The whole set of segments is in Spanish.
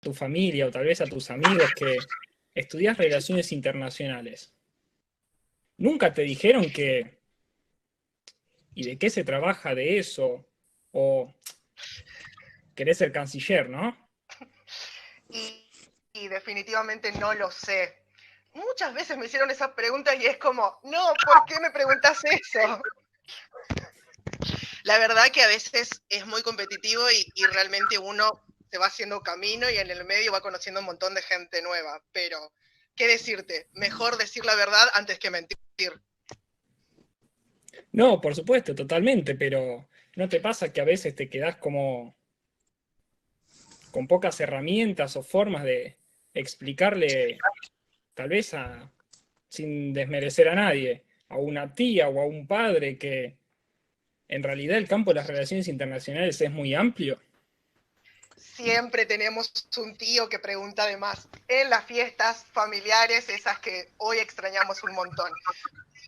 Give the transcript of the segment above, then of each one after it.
tu familia o tal vez a tus amigos que estudias relaciones internacionales, ¿nunca te dijeron que, y de qué se trabaja de eso? O querés ser canciller, ¿no? Y, y definitivamente no lo sé. Muchas veces me hicieron esa pregunta y es como, no, ¿por qué me preguntas eso? La verdad que a veces es muy competitivo y realmente uno se va haciendo camino y en el medio va conociendo un montón de gente nueva. Pero, ¿qué decirte? Mejor decir la verdad antes que mentir. No, por supuesto, totalmente, pero ¿no te pasa que a veces te quedás como con pocas herramientas o formas de explicarle, tal vez sin desmerecer a nadie, a una tía o a un padre que en realidad el campo de las relaciones internacionales es muy amplio? Siempre tenemos un tío que pregunta de más en las fiestas familiares, esas que hoy extrañamos un montón.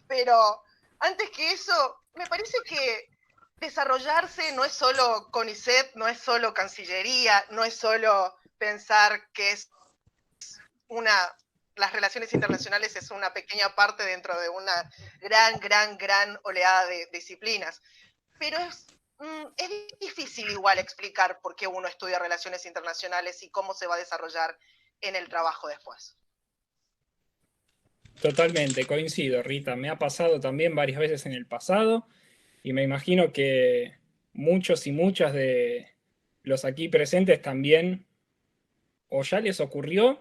Pero antes que eso, me parece que desarrollarse no es solo CONICET, no es solo Cancillería, no es solo pensar que es una, las relaciones internacionales es una pequeña parte dentro de una gran oleada de disciplinas. Pero es difícil igual explicar por qué uno estudia relaciones internacionales y cómo se va a desarrollar en el trabajo después. Totalmente, coincido, Rita. Me ha pasado también varias veces en el pasado y me imagino que muchos y muchas de los aquí presentes también o ya les ocurrió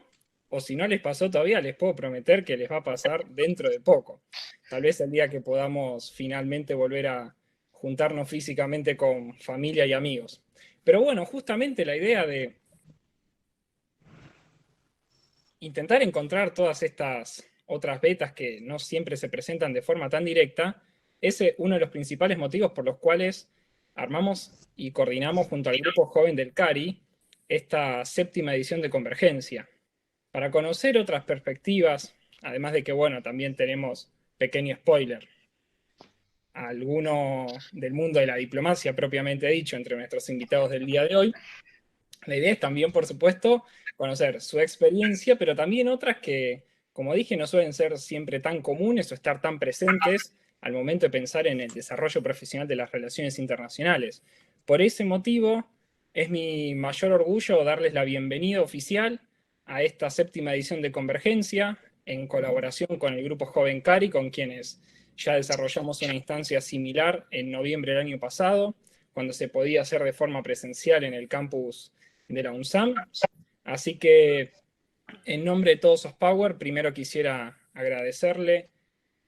o si no les pasó todavía, les puedo prometer que les va a pasar dentro de poco. Tal vez el día que podamos finalmente volver a juntarnos físicamente con familia y amigos. Pero bueno, justamente la idea de intentar encontrar todas estas otras betas que no siempre se presentan de forma tan directa, es uno de los principales motivos por los cuales armamos y coordinamos junto al grupo joven del CARI esta séptima edición de Convergencia, para conocer otras perspectivas, además de que, bueno, también tenemos pequeño spoiler, alguno del mundo de la diplomacia propiamente dicho entre nuestros invitados del día de hoy. La idea es también, por supuesto, conocer su experiencia, pero también otras que, como dije, no suelen ser siempre tan comunes o estar tan presentes al momento de pensar en el desarrollo profesional de las relaciones internacionales. Por ese motivo, es mi mayor orgullo darles la bienvenida oficial a esta séptima edición de Convergencia, en colaboración con el Grupo Joven Cari, con quienes ya desarrollamos una instancia similar en noviembre del año pasado, cuando se podía hacer de forma presencial en el campus de la UNSAM. Así que, en nombre de todos los Power, primero quisiera agradecerle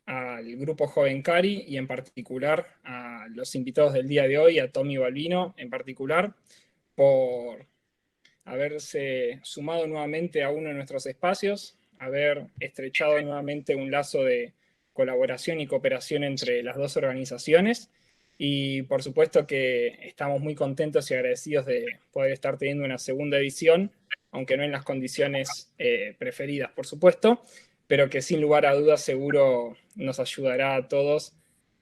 al grupo Joven Cari y en particular a los invitados del día de hoy, a Tommy Balbino en particular, por haberse sumado nuevamente a uno de nuestros espacios, haber estrechado nuevamente un lazo de colaboración y cooperación entre las dos organizaciones. Y por supuesto que estamos muy contentos y agradecidos de poder estar teniendo una segunda edición, aunque no en las condiciones preferidas, por supuesto, pero que sin lugar a dudas seguro nos ayudará a todos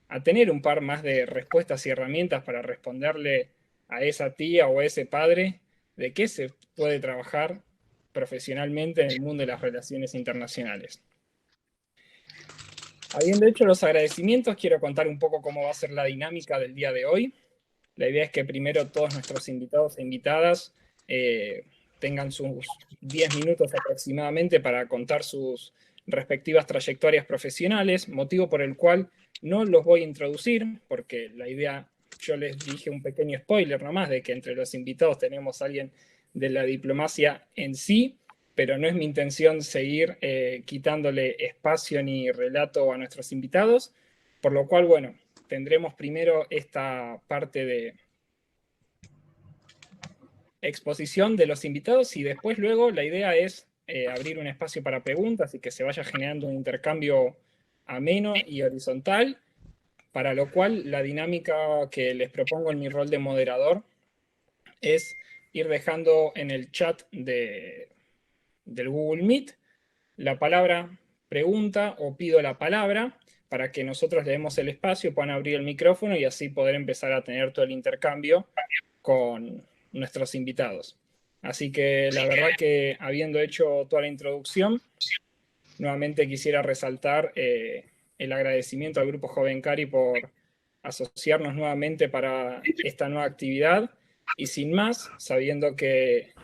a tener un par más de respuestas y herramientas para responderle a esa tía o a ese padre de qué se puede trabajar profesionalmente en el mundo de las relaciones internacionales. Habiendo hecho los agradecimientos, quiero contar un poco cómo va a ser la dinámica del día de hoy. La idea es que primero todos nuestros invitados e invitadas eh, tengan sus 10 minutos aproximadamente para contar sus respectivas trayectorias profesionales, motivo por el cual no los voy a introducir, porque la idea, yo les dije un pequeño spoiler nomás, de que entre los invitados tenemos a alguien de la diplomacia en sí, pero no es mi intención seguir quitándole espacio ni relato a nuestros invitados, por lo cual, bueno, tendremos primero esta parte de exposición de los invitados y después luego la idea es abrir un espacio para preguntas y que se vaya generando un intercambio ameno y horizontal, para lo cual la dinámica que les propongo en mi rol de moderador es ir dejando en el chat del Google Meet la palabra pregunta o pido la palabra para que nosotros le demos el espacio, puedan abrir el micrófono y así poder empezar a tener todo el intercambio con nuestros invitados. Así que la verdad que habiendo hecho toda la introducción, nuevamente quisiera resaltar el agradecimiento al Grupo Joven Cari por asociarnos nuevamente para esta nueva actividad y sin más, sabiendo que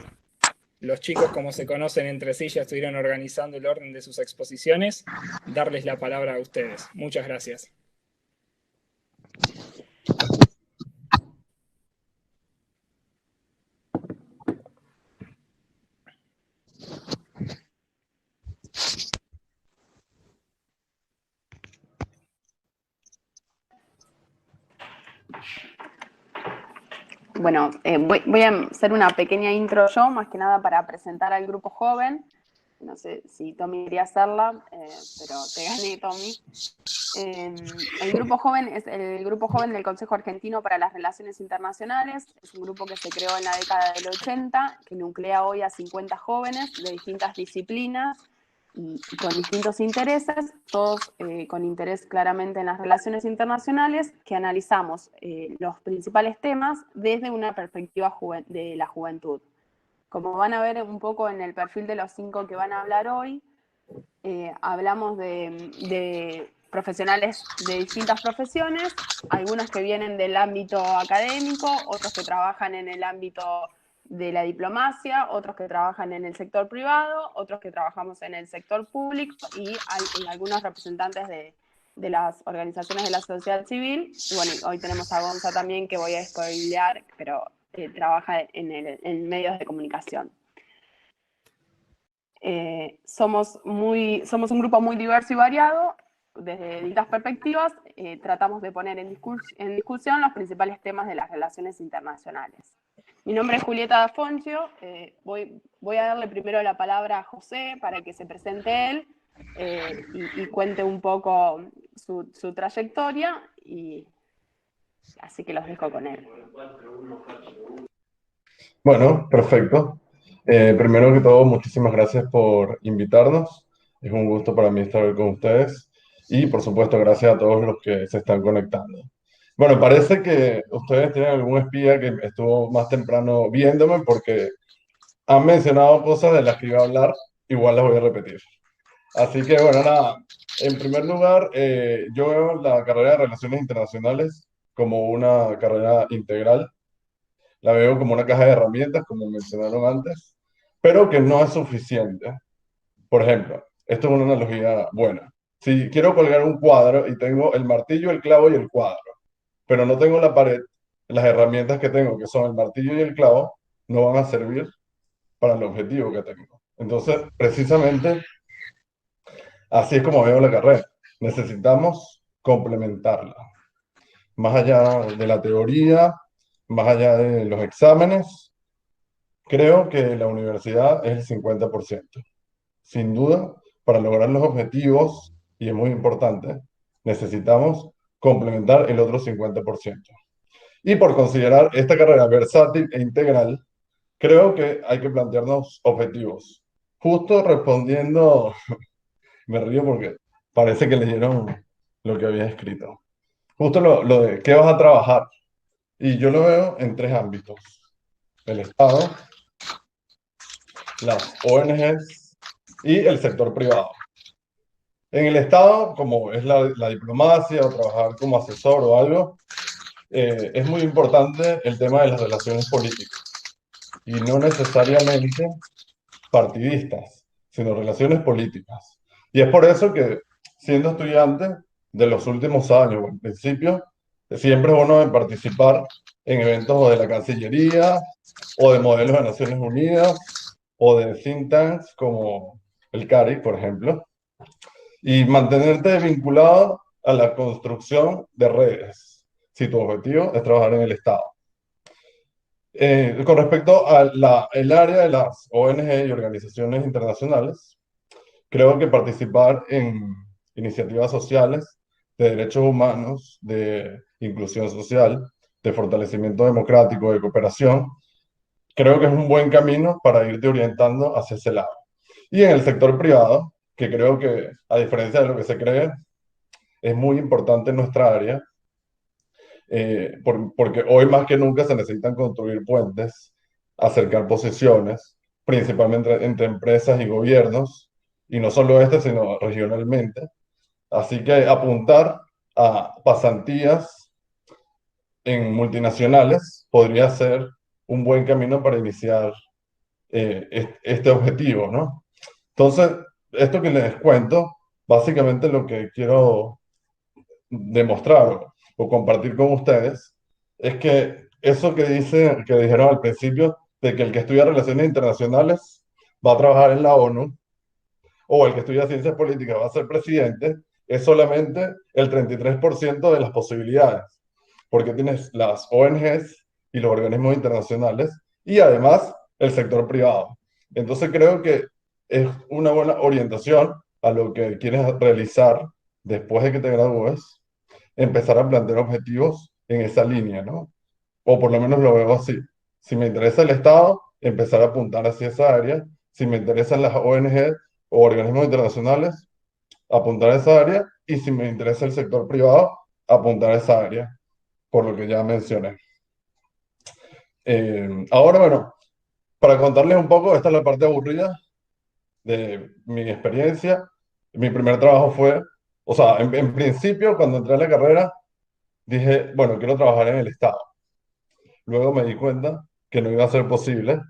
los chicos, como se conocen entre sí, ya estuvieron organizando el orden de sus exposiciones, darles la palabra a ustedes. Muchas gracias. Bueno, voy a hacer una pequeña intro yo, más que nada para presentar al grupo joven. No sé si Tommy quería hacerla, pero te gané, Tommy. El grupo joven es el grupo joven del Consejo Argentino para las Relaciones Internacionales. Es un grupo que se creó en la década del 80, que nuclea hoy a 50 jóvenes de distintas disciplinas y con distintos intereses, todos con interés claramente en las relaciones internacionales, que analizamos los principales temas desde una perspectiva de la juventud. Como van a ver un poco en el perfil de los 5 que van a hablar hoy, hablamos de profesionales de distintas profesiones, algunos que vienen del ámbito académico, otros que trabajan en el ámbito de la diplomacia, otros que trabajan en el sector privado, otros que trabajamos en el sector público y hay algunos representantes de las organizaciones de la sociedad civil. Y bueno, hoy tenemos a Gonza también, que voy a spoilear, pero trabaja en medios de comunicación. Somos un grupo muy diverso y variado, desde distintas perspectivas. Tratamos de poner en discusión los principales temas de las relaciones internacionales. Mi nombre es Julieta D'Afoncio. Voy a darle primero la palabra a José para que se presente él y cuente un poco su trayectoria, y así que los dejo con él. Bueno, perfecto. Primero que todo, muchísimas gracias por invitarnos. Es un gusto para mí estar con ustedes. Y por supuesto, gracias a todos los que se están conectando. Bueno, parece que ustedes tienen algún espía que estuvo más temprano viéndome porque han mencionado cosas de las que iba a hablar. Igual las voy a repetir. Así que bueno, nada. En primer lugar, yo veo la carrera de Relaciones Internacionales como una carrera integral. La veo como una caja de herramientas, como mencionaron antes, pero que no es suficiente. Por ejemplo, esto es una analogía buena. Si quiero colgar un cuadro y tengo el martillo, el clavo y el cuadro, pero no tengo la pared, las herramientas que tengo, que son el martillo y el clavo, no van a servir para el objetivo que tengo. Entonces, precisamente, así es como veo la carrera. Necesitamos complementarla. Más allá de la teoría, más allá de los exámenes, creo que la universidad es el 50%. Sin duda, para lograr los objetivos, y es muy importante, necesitamos complementar el otro 50%. Y por considerar esta carrera versátil e integral, creo que hay que plantearnos objetivos. Justo respondiendo, me río porque parece que leyeron lo que había escrito. Justo lo de qué vas a trabajar. Y yo lo veo en 3 ámbitos: el Estado, las ONGs y el sector privado. En el Estado, como es la diplomacia o trabajar como asesor o algo, es muy importante el tema de las relaciones políticas y no necesariamente partidistas, sino relaciones políticas. Y es por eso que, siendo estudiante de los últimos años, o en principio, siempre es bueno participar en eventos o de la Cancillería o de modelos de Naciones Unidas o de think tanks como el CARI, por ejemplo, y mantenerte vinculado a la construcción de redes, si tu objetivo es trabajar en el Estado. Con respecto al área de las ONG y organizaciones internacionales, creo que participar en iniciativas sociales de derechos humanos, de inclusión social, de fortalecimiento democrático, de cooperación, creo que es un buen camino para irte orientando hacia ese lado. Y en el sector privado, que creo que, a diferencia de lo que se cree, es muy importante en nuestra área, porque hoy más que nunca se necesitan construir puentes acercar posiciones, principalmente entre empresas y gobiernos, y no solo este, sino regionalmente. Así que apuntar a pasantías en multinacionales podría ser un buen camino para iniciar este objetivo, ¿no? Entonces, esto que les cuento, básicamente lo que quiero demostrar o compartir con ustedes es que eso que dijeron al principio, de que el que estudia relaciones internacionales va a trabajar en la ONU, o el que estudia ciencias políticas va a ser presidente, es solamente el 33% de las posibilidades, porque tienes las ONGs y los organismos internacionales y además el sector privado. Entonces creo que es una buena orientación a lo que quieres realizar después de que te gradúes, empezar a plantear objetivos en esa línea, ¿no? O por lo menos lo veo así. Si me interesa el Estado, empezar a apuntar hacia esa área. Si me interesan las ONG o organismos internacionales, apuntar a esa área. Y si me interesa el sector privado, apuntar a esa área, por lo que ya mencioné. Ahora, bueno, para contarles un poco, esta es la parte aburrida de mi experiencia. Mi primer trabajo fue, o sea, en principio, cuando entré a la carrera, dije, bueno, quiero trabajar en el Estado. Luego me di cuenta que no iba a ser posible,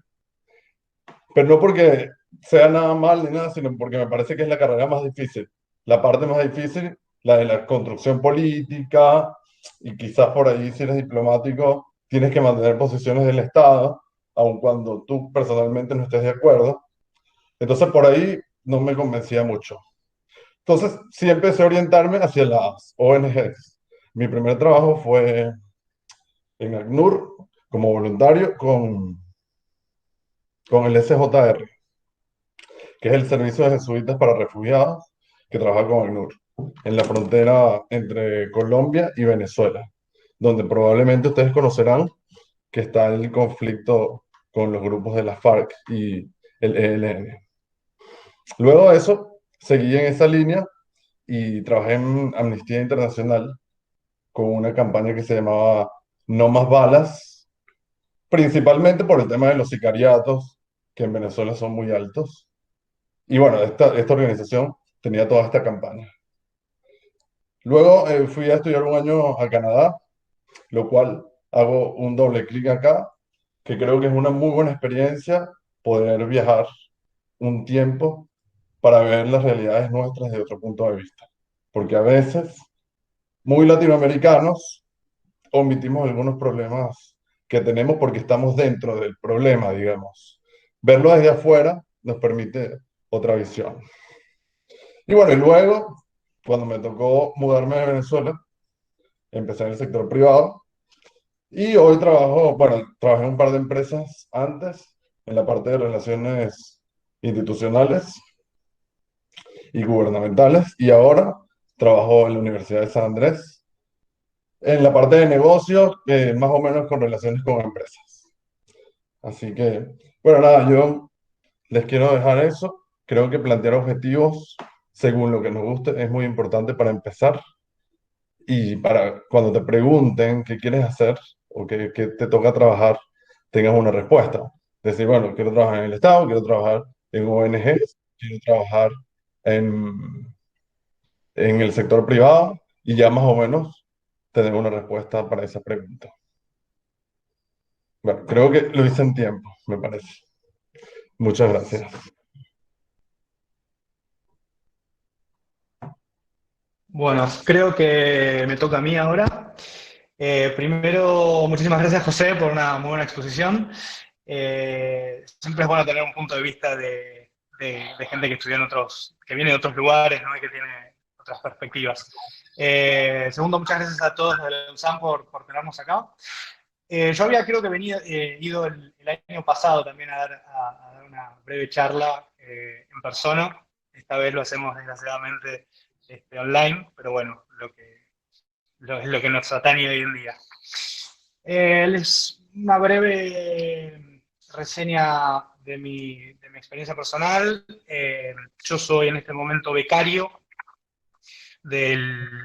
pero no porque sea nada mal ni nada, sino porque me parece que es la carrera más difícil. La parte más difícil, la de la construcción política, y quizás por ahí, si eres diplomático, tienes que mantener posiciones del Estado, aun cuando tú personalmente no estés de acuerdo. Entonces, por ahí no me convencía mucho. Entonces, sí empecé a orientarme hacia las ONGs. Mi primer trabajo fue en ACNUR como voluntario con el SJR, que es el Servicio de Jesuitas para Refugiados, que trabaja con ACNUR, en la frontera entre Colombia y Venezuela, donde probablemente ustedes conocerán que está el conflicto con los grupos de la FARC y el ELN. Luego de eso, seguí en esa línea y trabajé en Amnistía Internacional con una campaña que se llamaba No Más Balas, principalmente por el tema de los sicariatos, que en Venezuela son muy altos. Y bueno, esta organización tenía toda esta campaña. Luego fui a estudiar un año a Canadá, lo cual hago un doble clic acá, que creo que es una muy buena experiencia poder viajar un tiempo para ver las realidades nuestras de otro punto de vista. Porque a veces, muy latinoamericanos, omitimos algunos problemas que tenemos porque estamos dentro del problema, digamos. Verlo desde afuera nos permite otra visión. Y bueno, y luego, cuando me tocó mudarme de Venezuela, empecé en el sector privado y hoy trabajo, bueno, trabajé en un par de empresas antes, en la parte de relaciones institucionales y gubernamentales, y ahora trabajo en la Universidad de San Andrés, en la parte de negocios, más o menos con relaciones con empresas. Así que, bueno, nada, yo les quiero dejar eso. Creo que plantear objetivos según lo que nos guste es muy importante para empezar y para cuando te pregunten qué quieres hacer o qué te toca trabajar, tengas una respuesta. Decir, bueno, quiero trabajar en el Estado, quiero trabajar en ONGs, quiero trabajar en, en el sector privado y ya más o menos tener una respuesta para esa pregunta. Bueno, creo que lo hice en tiempo, me parece. Muchas gracias. Bueno, creo que me toca a mí ahora. Primero, muchísimas gracias, José, por una muy buena exposición. Siempre es bueno tener un punto de vista de gente que estudió que viene de otros lugares, ¿no? Y que tiene otras perspectivas. Segundo, muchas gracias a todos de la UNSAM por tenernos acá. Yo había, creo que ido el año pasado también a dar una breve charla en persona. Esta vez lo hacemos desgraciadamente online, pero bueno, es lo que nos atañe hoy en día. Es una breve reseña de mi experiencia personal. Yo soy en este momento becario del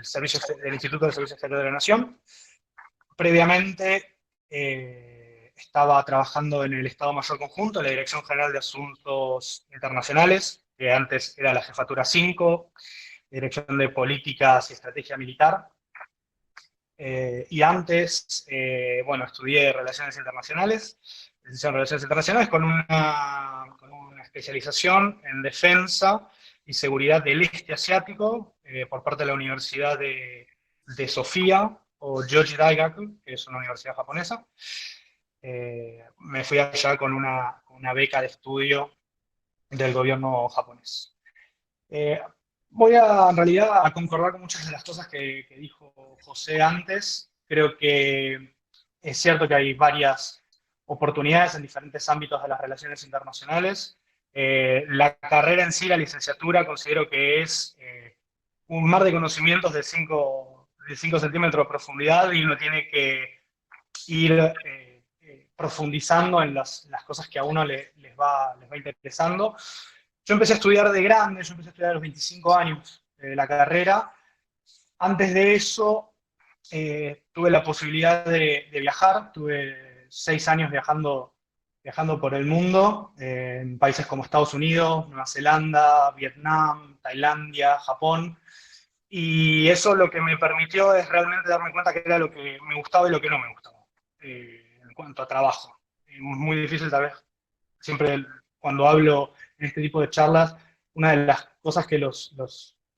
Instituto de Servicio Exterior de la Nación. Previamente estaba trabajando en el Estado Mayor Conjunto, en la Dirección General de Asuntos Internacionales, que antes era la Jefatura 5, Dirección de Políticas y Estrategia Militar. Y antes, bueno, estudié Relaciones Internacionales, licenciado en Relaciones Internacionales, con una especialización en Defensa y Seguridad del Este Asiático, por parte de la Universidad de Sofía, o Joji Daigaku, que es una universidad japonesa. Me fui allá con una beca de estudio del gobierno japonés. Voy en realidad a concordar con muchas de las cosas que dijo José antes. Creo que es cierto que hay varias oportunidades en diferentes ámbitos de las relaciones internacionales. La carrera en sí, la licenciatura, considero que es un mar de conocimientos de 5 centímetros de profundidad, y uno tiene que ir profundizando en las cosas que a uno les va interesando. Yo empecé a estudiar de grande, yo empecé a estudiar a los 25 años de la carrera. Antes de eso, tuve la posibilidad de viajar, tuve 6 años viajando por el mundo, en países como Estados Unidos, Nueva Zelanda, Vietnam, Tailandia, Japón, y eso lo que me permitió es realmente darme cuenta que era lo que me gustaba y lo que no me gustaba, en cuanto a trabajo. Es muy difícil, tal vez, siempre cuando hablo en este tipo de charlas, una de las cosas que los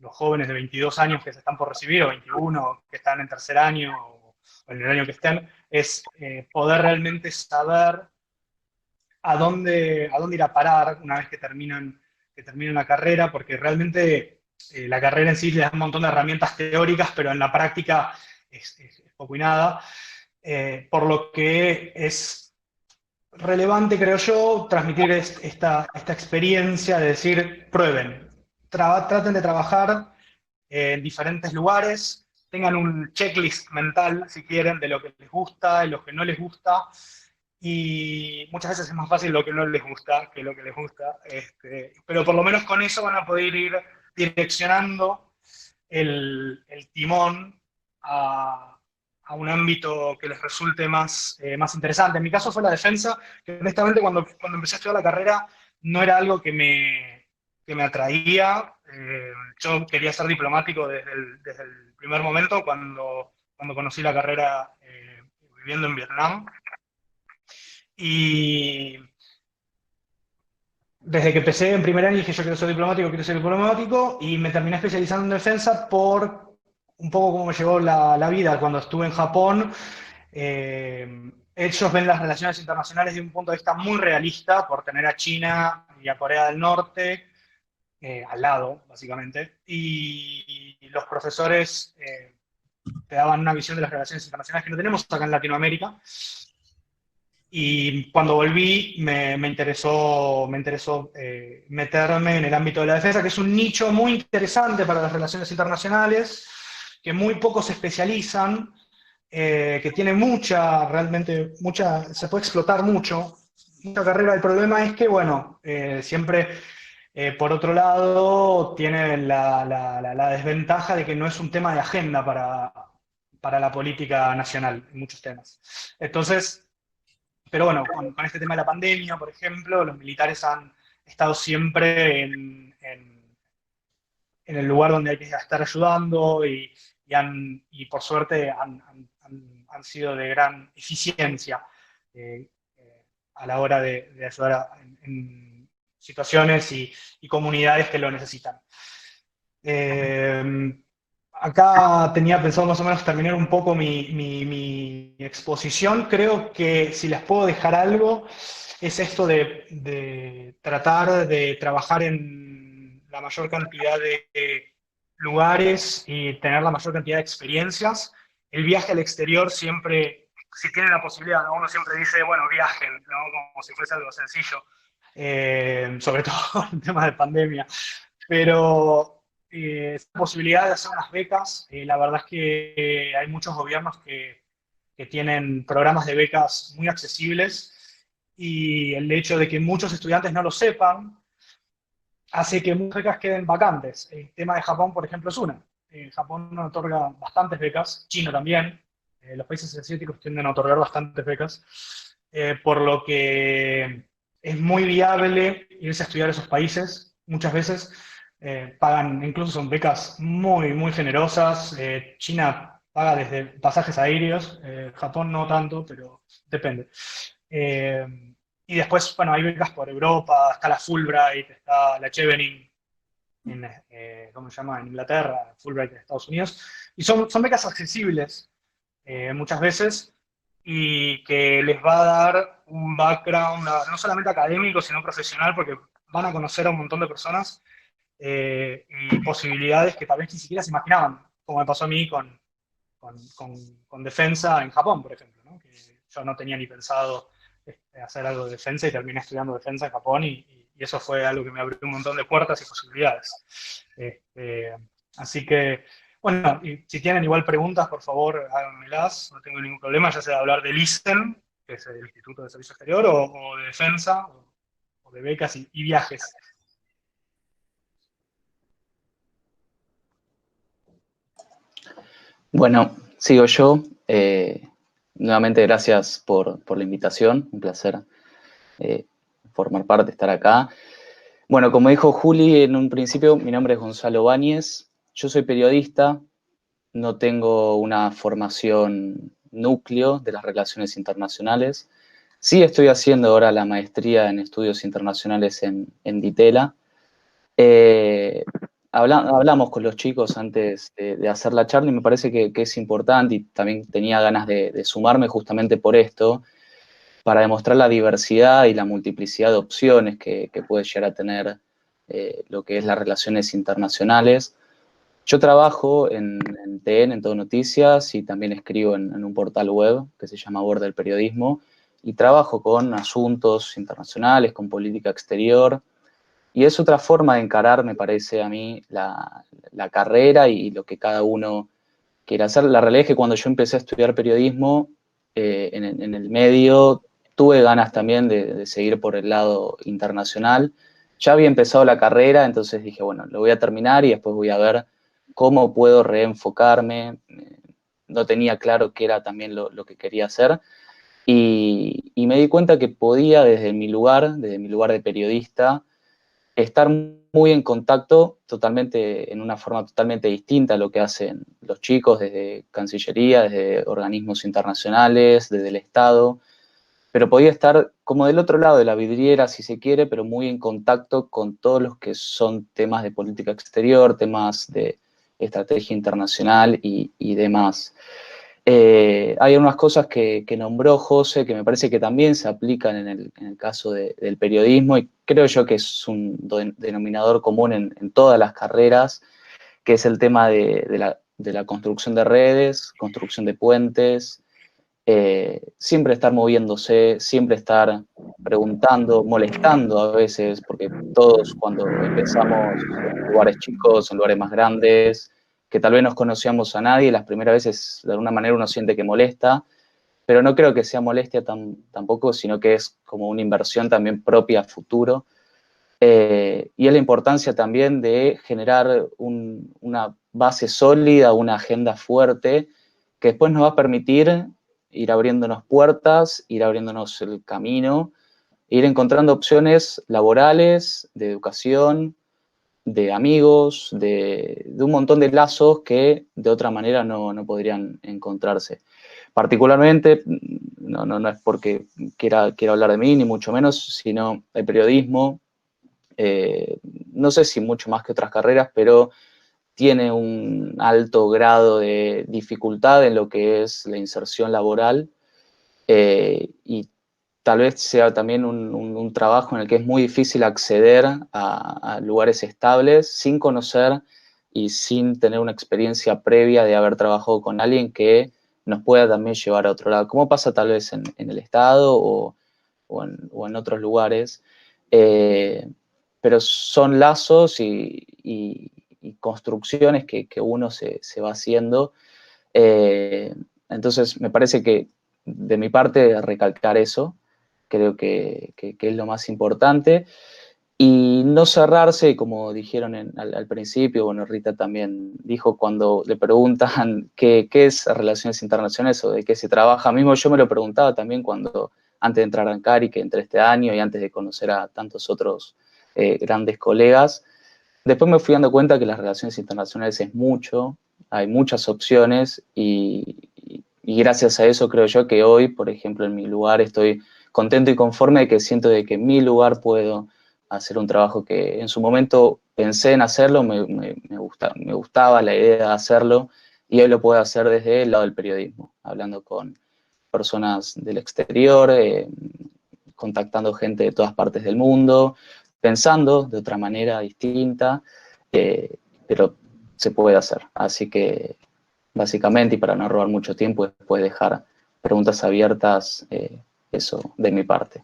jóvenes de 22 años que se están por recibir, o 21, que están en tercer año, o en el año que estén, es poder realmente saber a dónde ir a parar una vez que terminan la carrera, porque realmente la carrera en sí le da un montón de herramientas teóricas, pero en la práctica es poco y nada, por lo que es relevante, creo yo, transmitir esta experiencia de decir, prueben, traten de trabajar en diferentes lugares, tengan un checklist mental, si quieren, de lo que les gusta y lo que no les gusta, y muchas veces es más fácil lo que no les gusta que lo que les gusta, pero por lo menos con eso van a poder ir direccionando el timón a un ámbito que les resulte más interesante. En mi caso fue la defensa, que honestamente cuando empecé a estudiar la carrera no era algo que me atraía. Yo quería ser diplomático desde el primer momento, cuando conocí la carrera viviendo en Vietnam. Y desde que empecé en primer año dije, yo quiero ser diplomático, y me terminé especializando en defensa por un poco cómo me llegó la vida. Cuando estuve en Japón, ellos ven las relaciones internacionales de un punto de vista muy realista, por tener a China y a Corea del Norte al lado, básicamente, y los profesores te daban una visión de las relaciones internacionales que no tenemos acá en Latinoamérica. Y cuando volví me interesó meterme en el ámbito de la defensa, que es un nicho muy interesante para las relaciones internacionales, que muy pocos se especializan, que tiene realmente mucha, se puede explotar mucha carrera. El problema es que, bueno, siempre, por otro lado, tiene la desventaja de que no es un tema de agenda para la política nacional en muchos temas. Entonces, pero bueno, con este tema de la pandemia, por ejemplo, los militares han estado siempre en el lugar donde hay que estar ayudando, y por suerte han sido de gran eficiencia a la hora de ayudar en situaciones y comunidades que lo necesitan. Acá tenía pensado más o menos terminar un poco mi exposición. Creo que si les puedo dejar algo, es esto de tratar de trabajar en la mayor cantidad de lugares y tener la mayor cantidad de experiencias. El viaje al exterior siempre, si tienen la posibilidad, ¿no? Uno siempre dice, bueno, viajen, ¿no? Como si fuese algo sencillo, sobre todo en temas de pandemia. Pero esa posibilidad de hacer unas becas, la verdad es que hay muchos gobiernos que tienen programas de becas muy accesibles, y el hecho de que muchos estudiantes no lo sepan hace que muchas becas queden vacantes. El tema de Japón, por ejemplo, es una. Japón otorga bastantes becas, China también, los países asiáticos tienden a otorgar bastantes becas, por lo que es muy viable irse a estudiar a esos países. Muchas veces pagan, incluso son becas muy, muy generosas. China paga desde pasajes aéreos, Japón no tanto, pero depende. Eh, y después, bueno, hay becas por Europa, está la Fulbright, está la Chevening, ¿cómo se llama? En Inglaterra, Fulbright en Estados Unidos. Y son becas accesibles muchas veces y que les va a dar un background no solamente académico, sino profesional, porque van a conocer a un montón de personas y posibilidades que tal vez ni siquiera se imaginaban, como me pasó a mí con defensa en Japón, por ejemplo, ¿no? Que yo no tenía ni pensado hacer algo de defensa y terminé estudiando defensa en Japón y eso fue algo que me abrió un montón de puertas y posibilidades. Así que, bueno, y si tienen igual preguntas, por favor, háganmelas, no tengo ningún problema, ya sea de hablar del ISEM, que es el Instituto de Servicio Exterior, o de defensa, o de becas y viajes. Bueno, sigo yo. Nuevamente gracias por la invitación, un placer formar parte, estar acá. Bueno, como dijo Juli en un principio, mi nombre es Gonzalo Báñez, yo soy periodista, no tengo una formación núcleo de las relaciones internacionales. Sí estoy haciendo ahora la maestría en estudios internacionales en Ditela. Hablamos con los chicos antes de hacer la charla y me parece que es importante y también tenía ganas de sumarme justamente por esto, para demostrar la diversidad y la multiplicidad de opciones que puede llegar a tener lo que es las relaciones internacionales. Yo trabajo en TN, en Todo Noticias, y también escribo en un portal web que se llama Border del Periodismo, y trabajo con asuntos internacionales, con política exterior, y es otra forma de encarar, me parece a mí, la carrera y lo que cada uno quiere hacer. La realidad es que cuando yo empecé a estudiar periodismo en el medio, tuve ganas también de seguir por el lado internacional. Ya había empezado la carrera, entonces dije, bueno, lo voy a terminar y después voy a ver cómo puedo reenfocarme. No tenía claro qué era también lo que quería hacer. Y me di cuenta que podía, desde mi lugar de periodista, estar muy en contacto totalmente, en una forma totalmente distinta a lo que hacen los chicos desde Cancillería, desde organismos internacionales, desde el Estado, pero podía estar como del otro lado de la vidriera, si se quiere, pero muy en contacto con todos los que son temas de política exterior, temas de estrategia internacional y demás. Hay algunas cosas que nombró José que me parece que también se aplican en el caso del periodismo y creo yo que es un denominador común en todas las carreras, que es el tema de la construcción de redes, construcción de puentes, siempre estar moviéndose, siempre estar preguntando, molestando a veces, porque todos cuando empezamos en lugares chicos, en lugares más grandes, que tal vez no conocíamos a nadie, las primeras veces de alguna manera uno siente que molesta, pero no creo que sea molestia tampoco, sino que es como una inversión también propia a futuro. Y es la importancia también de generar una base sólida, una agenda fuerte, que después nos va a permitir ir abriéndonos puertas, ir abriéndonos el camino, ir encontrando opciones laborales, de educación, de amigos, de un montón de lazos que de otra manera no podrían encontrarse. Particularmente, no es porque quiera hablar de mí, ni mucho menos, sino el periodismo, no sé si mucho más que otras carreras, pero tiene un alto grado de dificultad en lo que es la inserción laboral y tal vez sea también un trabajo en el que es muy difícil acceder a lugares estables sin conocer y sin tener una experiencia previa de haber trabajado con alguien que nos pueda también llevar a otro lado, como pasa tal vez en el Estado o en otros lugares. Pero son lazos y construcciones que uno se va haciendo. Entonces, me parece que de mi parte recalcar eso, creo que es lo más importante. Y no cerrarse, como dijeron al principio, bueno, Rita también dijo cuando le preguntan qué es relaciones internacionales o de qué se trabaja. Mismo yo me lo preguntaba también cuando antes de entrar a Ancari, que entré este año, y antes de conocer a tantos otros grandes colegas. Después me fui dando cuenta que las relaciones internacionales es mucho, hay muchas opciones, y gracias a eso creo yo que hoy, por ejemplo, en mi lugar estoy contento y conforme de que siento de que en mi lugar puedo hacer un trabajo que en su momento pensé en hacerlo, me gustaba la idea de hacerlo, y hoy lo puedo hacer desde el lado del periodismo, hablando con personas del exterior, contactando gente de todas partes del mundo, pensando de otra manera distinta, pero se puede hacer. Así que, básicamente, y para no robar mucho tiempo, después dejar preguntas abiertas, eso de mi parte.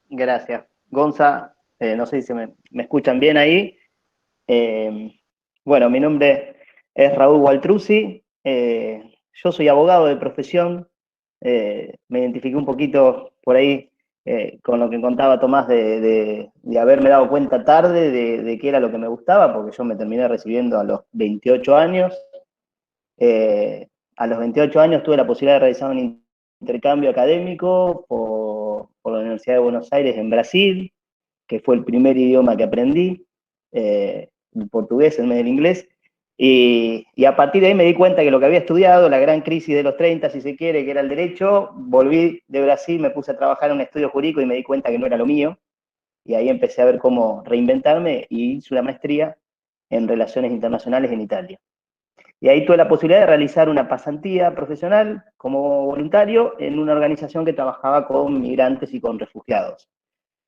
Gracias. Gonza, no sé si me escuchan bien ahí. Bueno, mi nombre es Raúl Waltruzzi. Yo soy abogado de profesión. Me identifiqué un poquito por ahí con lo que contaba Tomás de haberme dado cuenta tarde de qué era lo que me gustaba, porque yo me terminé recibiendo a los 28 años. A los 28 años tuve la posibilidad de realizar un intercambio académico por la Universidad de Buenos Aires en Brasil, que fue el primer idioma que aprendí, el portugués en vez del inglés, y a partir de ahí me di cuenta que lo que había estudiado, la gran crisis de los 30, si se quiere, que era el derecho, volví de Brasil, me puse a trabajar en un estudio jurídico y me di cuenta que no era lo mío, y ahí empecé a ver cómo reinventarme y hice una maestría en Relaciones Internacionales en Italia. Y ahí tuve la posibilidad de realizar una pasantía profesional como voluntario en una organización que trabajaba con migrantes y con refugiados.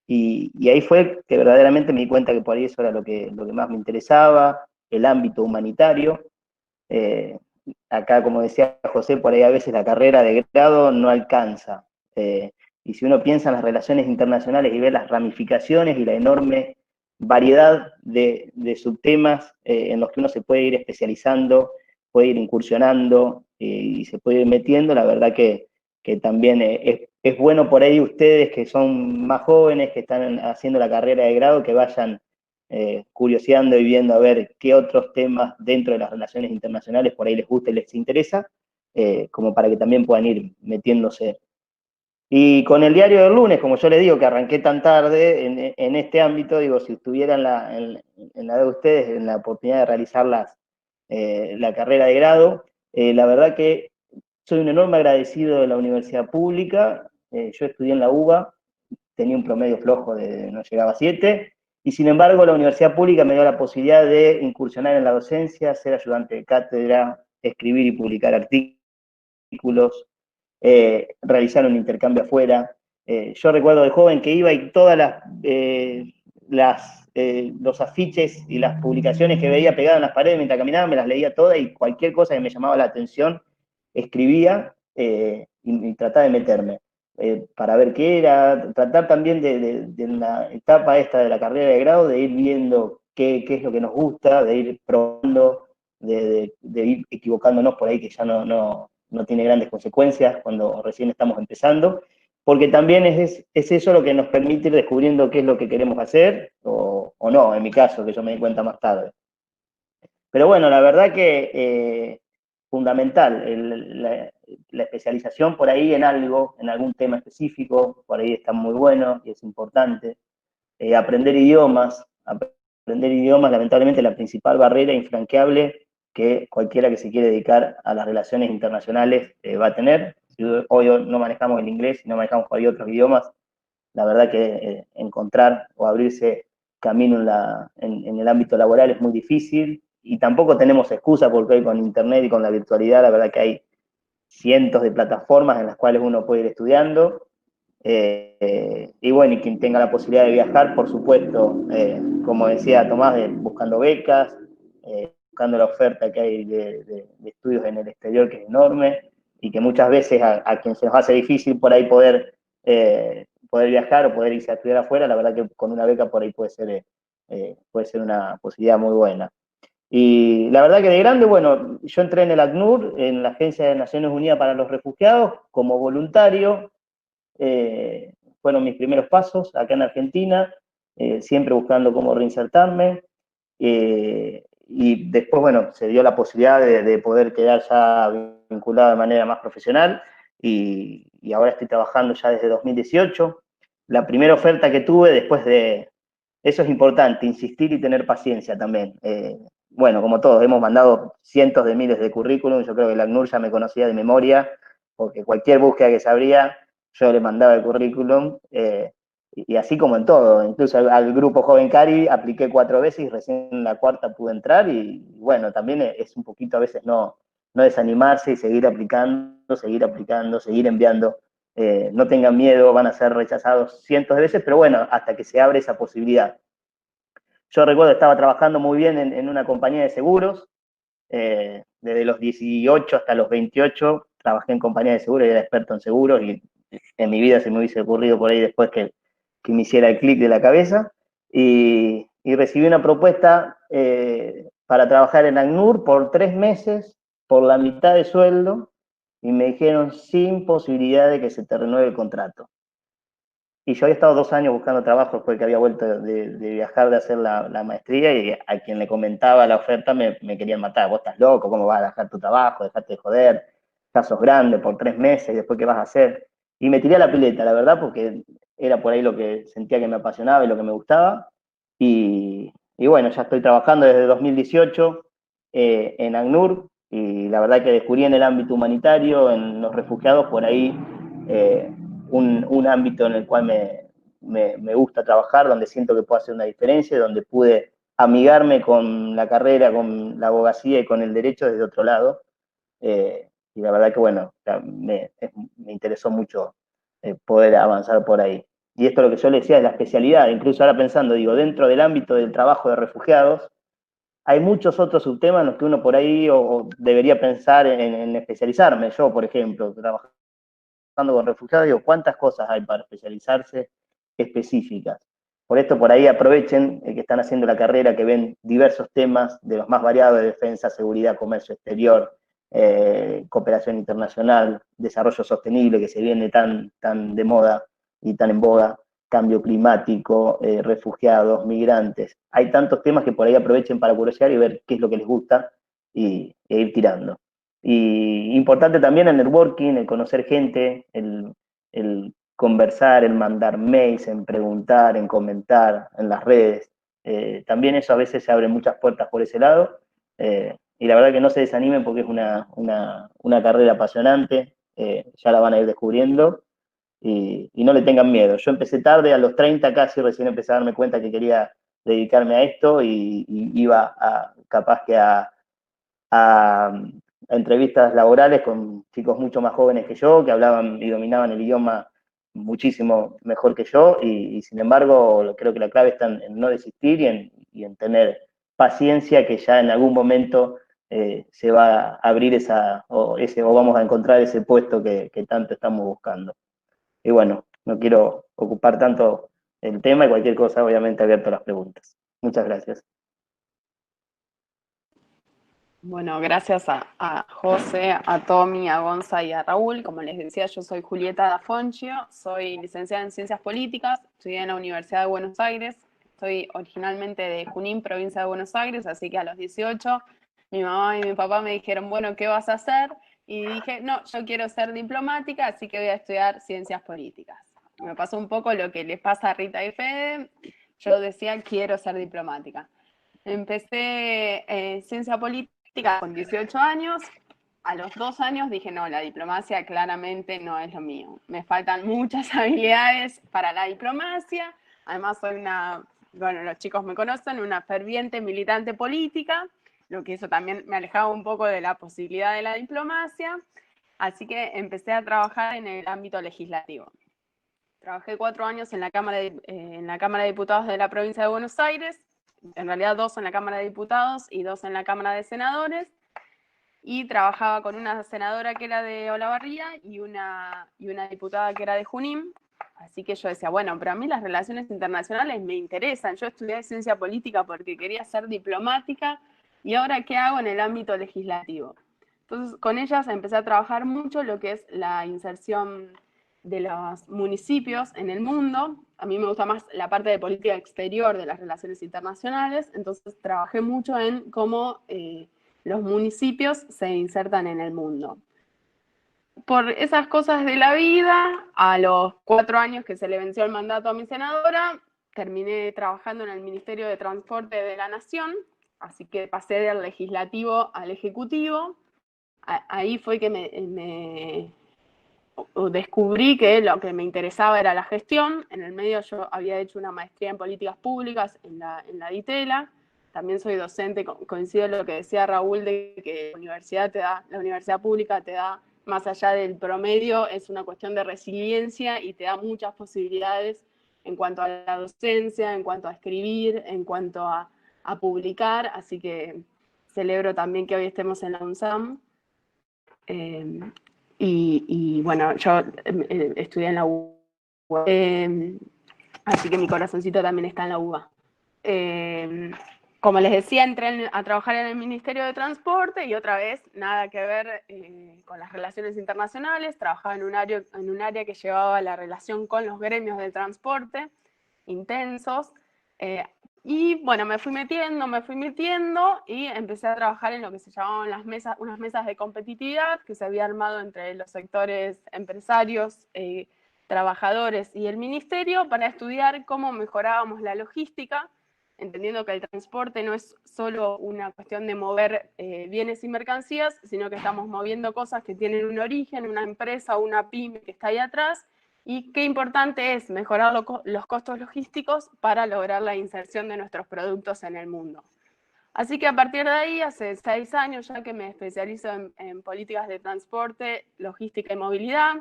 Y ahí fue que verdaderamente me di cuenta que por ahí eso era lo que más me interesaba, el ámbito humanitario. Acá, como decía José, por ahí a veces la carrera de grado no alcanza. Y si uno piensa en las relaciones internacionales y ve las ramificaciones y la enorme variedad de subtemas en los que uno se puede ir especializando, puede ir incursionando y se puede ir metiendo, la verdad que también es bueno por ahí ustedes que son más jóvenes, que están haciendo la carrera de grado, que vayan curioseando y viendo a ver qué otros temas dentro de las relaciones internacionales por ahí les gusta y les interesa, como para que también puedan ir metiéndose. Y con el diario del lunes, como yo les digo, que arranqué tan tarde en este ámbito, digo, si estuviera en la de ustedes, en la oportunidad de realizar la carrera de grado, la verdad que soy un enorme agradecido de la universidad pública. Yo estudié en la UBA, tenía un promedio flojo no llegaba a 7, y sin embargo la universidad pública me dio la posibilidad de incursionar en la docencia, ser ayudante de cátedra, escribir y publicar artículos, realizar un intercambio afuera. Yo recuerdo de joven que iba y todas los afiches y las publicaciones que veía pegadas en las paredes mientras caminaba, me las leía todas, y cualquier cosa que me llamaba la atención, escribía y trataba de meterme para ver qué era, tratar también de la etapa esta de la carrera de grado, de ir viendo qué es lo que nos gusta, de ir probando, de ir equivocándonos por ahí, que ya no tiene grandes consecuencias cuando recién estamos empezando, porque también es eso lo que nos permite ir descubriendo qué es lo que queremos hacer, o no, en mi caso, que yo me di cuenta más tarde. Pero bueno, la verdad que fundamental, la especialización por ahí en algo, en algún tema específico, por ahí está muy bueno y es importante. Aprender idiomas, lamentablemente, la principal barrera infranqueable que cualquiera que se quiere dedicar a las relaciones internacionales va a tener. Si hoy no manejamos el inglés y no manejamos por ahí otros idiomas, la verdad que encontrar o abrirse camino en el ámbito laboral es muy difícil, y tampoco tenemos excusa porque hoy con internet y con la virtualidad, la verdad que hay cientos de plataformas en las cuales uno puede ir estudiando. Y bueno, y quien tenga la posibilidad de viajar, por supuesto, como decía Tomás, buscando becas, buscando la oferta que hay de estudios en el exterior, que es enorme, y que muchas veces a quien se nos hace difícil por ahí poder viajar o poder irse a estudiar afuera, la verdad que con una beca por ahí puede ser una posibilidad muy buena. Y la verdad que de grande, bueno, yo entré en el ACNUR, en la Agencia de Naciones Unidas para los Refugiados, como voluntario. Fueron mis primeros pasos acá en Argentina, siempre buscando cómo reinsertarme. y después, bueno, se dio la posibilidad de poder quedar ya vinculado de manera más profesional y ahora estoy trabajando ya desde 2018. La primera oferta que tuve después de... Eso es importante, insistir y tener paciencia también. Bueno, como todos, hemos mandado cientos de miles de currículums, yo creo que la ACNUR ya me conocía de memoria, porque cualquier búsqueda que se abría, yo le mandaba el currículum, y así como en todo, incluso al grupo Joven Cari apliqué 4 veces y recién en la cuarta pude entrar, y bueno, también es un poquito a veces no desanimarse y seguir aplicando, seguir enviando. No tengan miedo, van a ser rechazados cientos de veces, pero bueno, hasta que se abre esa posibilidad. Yo recuerdo que estaba trabajando muy bien en una compañía de seguros, desde los 18 hasta los 28 trabajé en compañía de seguros y era experto en seguros, y en mi vida se me hubiese ocurrido por ahí después que me hiciera el clic de la cabeza, y recibí una propuesta para trabajar en ACNUR por 3 meses, por la mitad de sueldo, y me dijeron sin posibilidad de que se te renueve el contrato. Y yo había estado 2 años buscando trabajo después que había vuelto de viajar, de hacer la maestría, y a quien le comentaba la oferta me querían matar. Vos estás loco, ¿cómo vas a dejar tu trabajo? Dejate de joder, ya sos grande por 3 meses, y después ¿qué vas a hacer? Y me tiré a la pileta, la verdad, porque era por ahí lo que sentía que me apasionaba y lo que me gustaba. Y bueno, ya estoy trabajando desde 2018 en ACNUR, y la verdad que descubrí en el ámbito humanitario, en los refugiados, por ahí un ámbito en el cual me gusta trabajar, donde siento que puedo hacer una diferencia, donde pude amigarme con la carrera, con la abogacía y con el derecho desde otro lado. Y la verdad que, bueno, me interesó mucho poder avanzar por ahí. Y esto lo que yo le decía es la especialidad, incluso ahora pensando, digo, dentro del ámbito del trabajo de refugiados, hay muchos otros subtemas en los que uno por ahí o debería pensar en especializarme. Yo, por ejemplo, trabajando con refugiados, digo, ¿cuántas cosas hay para especializarse específicas? Por esto, por ahí aprovechen que están haciendo la carrera, que ven diversos temas de los más variados, de defensa, seguridad, comercio exterior, cooperación internacional, desarrollo sostenible, que se viene tan de moda y tan en boga, cambio climático, refugiados, migrantes. Hay tantos temas que por ahí aprovechen para curiosear y ver qué es lo que les gusta e ir tirando. Y importante también el networking, el conocer gente, el conversar, el mandar mails, en preguntar, en comentar en las redes. También eso a veces se abre muchas puertas por ese lado. Y la verdad que no se desanimen porque es una carrera apasionante, ya la van a ir descubriendo, y no le tengan miedo. Yo empecé tarde, a los 30 casi recién empecé a darme cuenta que quería dedicarme a esto, y iba capaz que a entrevistas laborales con chicos mucho más jóvenes que yo, que hablaban y dominaban el idioma muchísimo mejor que yo, y sin embargo creo que la clave está en no desistir y en tener paciencia, que ya en algún momento se va a abrir o vamos a encontrar ese puesto que tanto estamos buscando. Y bueno, no quiero ocupar tanto el tema, y cualquier cosa obviamente abierto a las preguntas. Muchas gracias. Bueno, gracias a José, a Tommy, a Gonza y a Raúl. Como les decía, yo soy Julieta Da Foncio, soy licenciada en Ciencias Políticas, estudié en la Universidad de Buenos Aires, soy originalmente de Junín, provincia de Buenos Aires, así que a los 18 mi mamá y mi papá me dijeron, bueno, ¿qué vas a hacer? Y dije, no, yo quiero ser diplomática, así que voy a estudiar Ciencias Políticas. Me pasó un poco lo que les pasa a Rita y Fede, yo decía, quiero ser diplomática. Empecé Ciencia Política con 18 años, a los 2 años dije, no, la diplomacia claramente no es lo mío. Me faltan muchas habilidades para la diplomacia, además soy bueno, los chicos me conocen, una ferviente militante política, lo que eso también me alejaba un poco de la posibilidad de la diplomacia, así que empecé a trabajar en el ámbito legislativo. Trabajé 4 años en la Cámara de Diputados de la provincia de Buenos Aires, en realidad 2 en la Cámara de Diputados y 2 en la Cámara de Senadores, y trabajaba con una senadora que era de Olavarría y una diputada que era de Junín, así que yo decía, bueno, pero a mí las relaciones internacionales me interesan, yo estudié Ciencia Política porque quería ser diplomática, y ahora ¿qué hago en el ámbito legislativo? Entonces con ellas empecé a trabajar mucho lo que es la inserción de los municipios en el mundo. a mí me gusta más la parte de política exterior de las relaciones internacionales, entonces trabajé mucho en cómo los municipios se insertan en el mundo. Por esas cosas de la vida, a los 4 años que se le venció el mandato a mi senadora, terminé trabajando en el Ministerio de Transporte de la Nación, así que pasé del legislativo al ejecutivo. Ahí fue que me descubrí que lo que me interesaba era la gestión. En el medio yo había hecho una maestría en políticas públicas en la DITELA. También soy docente, coincido en lo que decía Raúl, de que la universidad pública te da, más allá del promedio, es una cuestión de resiliencia y te da muchas posibilidades en cuanto a la docencia, en cuanto a escribir, en cuanto a publicar. Así que celebro también que hoy estemos en la UNSAM. Y bueno, yo estudié en la UBA, así que mi corazoncito también está en la UBA. Como les decía, entré a trabajar en el Ministerio de Transporte y otra vez nada que ver con las relaciones internacionales. Trabajaba en un área que llevaba la relación con los gremios de transporte intensos. Y bueno, me fui metiendo y empecé a trabajar en lo que se llamaban unas mesas de competitividad que se había armado entre los sectores empresarios, trabajadores y el ministerio para estudiar cómo mejorábamos la logística, entendiendo que el transporte no es solo una cuestión de mover bienes y mercancías, sino que estamos moviendo cosas que tienen un origen, una empresa o una pyme que está ahí atrás. Y qué importante es mejorar los costos logísticos para lograr la inserción de nuestros productos en el mundo. Así que a partir de ahí, hace 6 años ya que me especializo en políticas de transporte, logística y movilidad.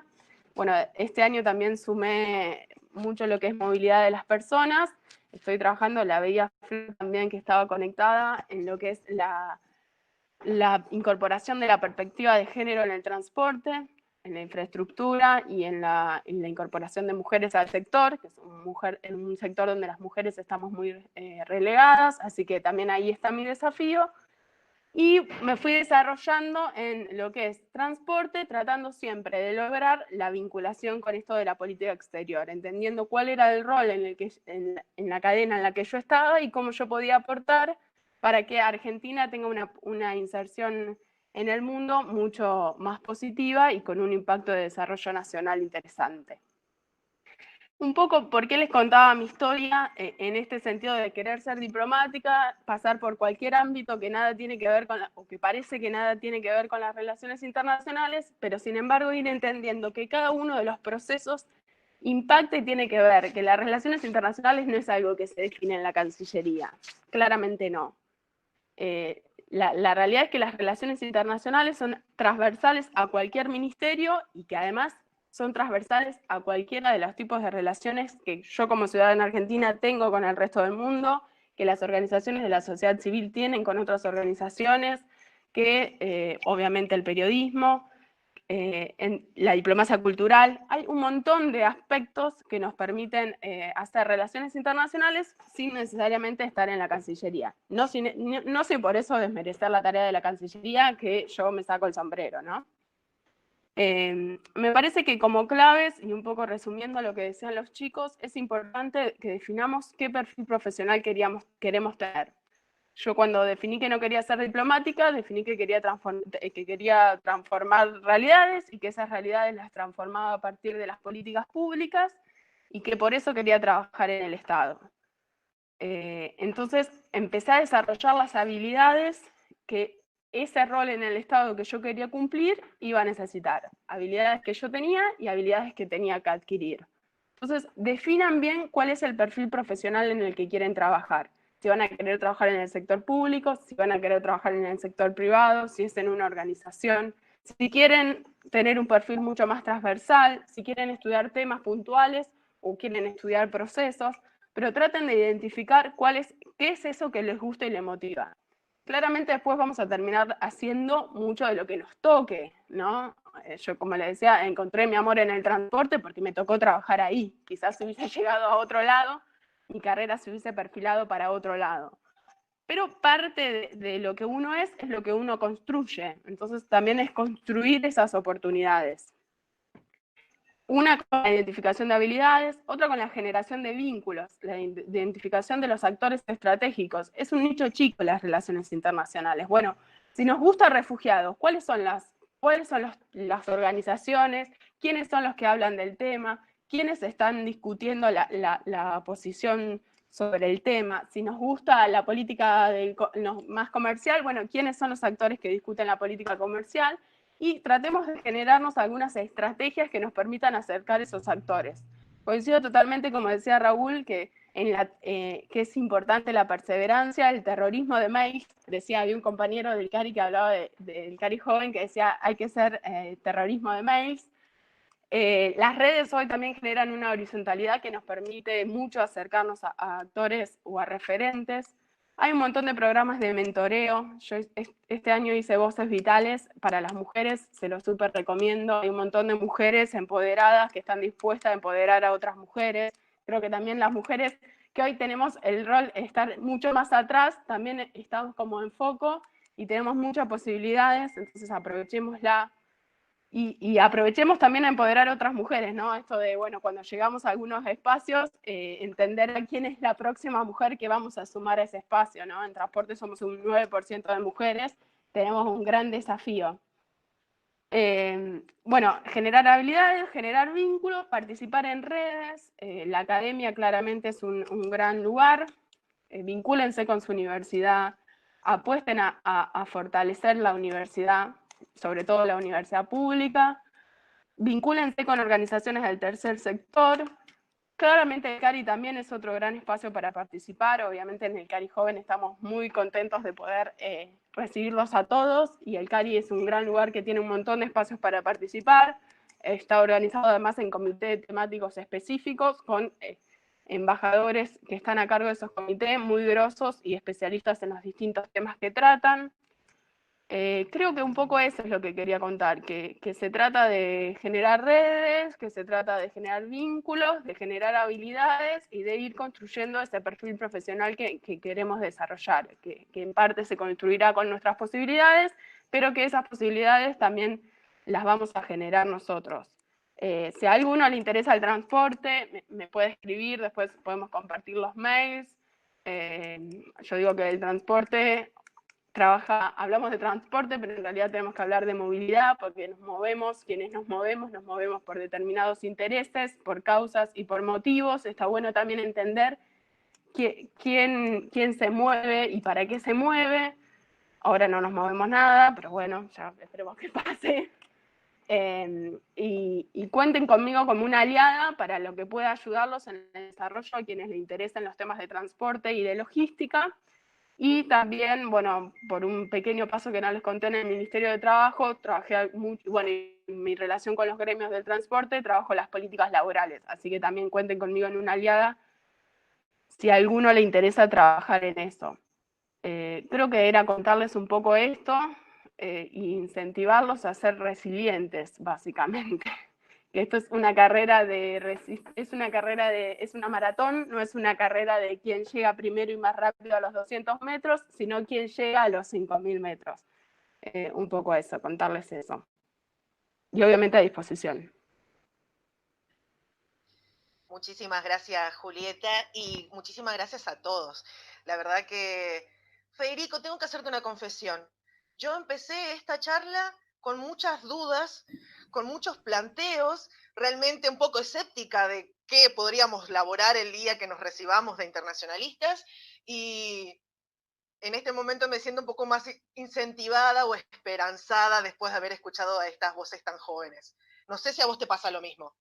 Bueno, este año también sumé mucho lo que es movilidad de las personas. Estoy trabajando, la veía también que estaba conectada en lo que es la incorporación de la perspectiva de género en el transporte, en la infraestructura y en la incorporación de mujeres al sector, que es un sector donde las mujeres estamos muy relegadas, así que también ahí está mi desafío. Y me fui desarrollando en lo que es transporte, tratando siempre de lograr la vinculación con esto de la política exterior, entendiendo cuál era el rol en la cadena en la que yo estaba y cómo yo podía aportar para que Argentina tenga una inserción en el mundo mucho más positiva y con un impacto de desarrollo nacional interesante. Un poco por qué les contaba mi historia en este sentido de querer ser diplomática, pasar por cualquier ámbito que nada tiene que ver o que parece que nada tiene que ver con las relaciones internacionales, pero sin embargo ir entendiendo que cada uno de los procesos impacta y tiene que ver, que las relaciones internacionales no es algo que se define en la Cancillería, claramente no. La realidad es que las relaciones internacionales son transversales a cualquier ministerio y que además son transversales a cualquiera de los tipos de relaciones que yo como ciudadana argentina tengo con el resto del mundo, que las organizaciones de la sociedad civil tienen con otras organizaciones, que obviamente el periodismo, en la diplomacia cultural. Hay un montón de aspectos que nos permiten hacer relaciones internacionales sin necesariamente estar en la Cancillería. No sé por eso desmerecer la tarea de la Cancillería, que yo me saco el sombrero, ¿no? Me parece que como claves, y un poco resumiendo lo que decían los chicos, es importante que definamos qué perfil profesional queremos tener. Yo cuando definí que no quería ser diplomática, definí que quería transformar realidades y que esas realidades las transformaba a partir de las políticas públicas y que por eso quería trabajar en el Estado. Entonces empecé a desarrollar las habilidades que ese rol en el Estado que yo quería cumplir iba a necesitar. Habilidades que yo tenía y habilidades que tenía que adquirir. Entonces definan bien cuál es el perfil profesional en el que quieren trabajar. Si van a querer trabajar en el sector público, si van a querer trabajar en el sector privado, si es en una organización, si quieren tener un perfil mucho más transversal, si quieren estudiar temas puntuales o quieren estudiar procesos, pero traten de identificar qué es eso que les gusta y les motiva. Claramente después vamos a terminar haciendo mucho de lo que nos toque, ¿no? Yo, como les decía, encontré mi amor en el transporte porque me tocó trabajar ahí. Quizás si hubiese llegado a otro lado, mi carrera se hubiese perfilado para otro lado. Pero parte de lo que uno es lo que uno construye. Entonces también es construir esas oportunidades. Una con la identificación de habilidades, otra con la generación de vínculos, la identificación de los actores estratégicos. Es un nicho chico las relaciones internacionales. Bueno, si nos gusta refugiados, ¿cuáles son las organizaciones? ¿Quiénes son los que hablan del tema? ¿Quiénes están discutiendo la posición sobre el tema? Si nos gusta la política más comercial, bueno, ¿quiénes son los actores que discuten la política comercial? Y tratemos de generarnos algunas estrategias que nos permitan acercar esos actores. Coincido totalmente, como decía Raúl, que es importante la perseverancia, el terrorismo de mails. Decía, había un compañero del CARI que hablaba del CARI joven que decía, hay que ser terrorismo de mails. Las redes hoy también generan una horizontalidad que nos permite mucho acercarnos a actores o a referentes. Hay un montón de programas de mentoreo. Yo este año hice Voces Vitales para las mujeres, se lo súper recomiendo. Hay un montón de mujeres empoderadas que están dispuestas a empoderar a otras mujeres. Creo que también las mujeres que hoy tenemos el rol de estar mucho más atrás, también estamos como en foco y tenemos muchas posibilidades, entonces aprovechémosla. Y aprovechemos también a empoderar a otras mujeres, ¿no? Esto de, bueno, cuando llegamos a algunos espacios, entender a quién es la próxima mujer que vamos a sumar a ese espacio, ¿no? En transporte somos un 9% de mujeres, tenemos un gran desafío. Bueno, generar habilidades, generar vínculos, participar en redes, la academia claramente es un gran lugar, vincúlense con su universidad, apuesten a fortalecer la universidad, sobre todo la universidad pública, vincúlense con organizaciones del tercer sector. Claramente el CARI también es otro gran espacio para participar. Obviamente en el CARI Joven estamos muy contentos de poder recibirlos a todos y el CARI es un gran lugar que tiene un montón de espacios para participar. Está organizado además en comités temáticos específicos con embajadores que están a cargo de esos comités muy grosos y especialistas en los distintos temas que tratan. Creo que un poco eso es lo que quería contar, que se trata de generar redes, que se trata de generar vínculos, de generar habilidades y de ir construyendo ese perfil profesional que queremos desarrollar, que en parte se construirá con nuestras posibilidades, pero que esas posibilidades también las vamos a generar nosotros. Si a alguno le interesa el transporte, me puede escribir, después podemos compartir los mails. Yo digo que el transporte hablamos de transporte, pero en realidad tenemos que hablar de movilidad, porque nos movemos, quienes nos movemos por determinados intereses, por causas y por motivos. Está bueno también entender quién se mueve y para qué se mueve. Ahora no nos movemos nada, pero bueno, ya esperemos que pase. Y cuenten conmigo como una aliada para lo que pueda ayudarlos en el desarrollo a quienes les interesen los temas de transporte y de logística. Y también, bueno, por un pequeño paso que no les conté en el Ministerio de Trabajo, trabajé mucho, bueno, en mi relación con los gremios del transporte, trabajo las políticas laborales, así que también cuenten conmigo en una aliada si a alguno le interesa trabajar en eso. Creo que era contarles un poco esto e incentivarlos a ser resilientes, básicamente. Que esto es una carrera es una maratón, no es una carrera de quién llega primero y más rápido a los 200 metros, sino quién llega a los 5.000 metros. Un poco eso, contarles eso. Y obviamente a disposición. Muchísimas gracias, Julieta, y muchísimas gracias a todos. La verdad que, Federico, tengo que hacerte una confesión. Yo empecé esta charla con muchas dudas, con muchos planteos, realmente un poco escéptica de qué podríamos laborar el día que nos recibamos de internacionalistas, y en este momento me siento un poco más incentivada o esperanzada después de haber escuchado a estas voces tan jóvenes. No sé si a vos te pasa lo mismo.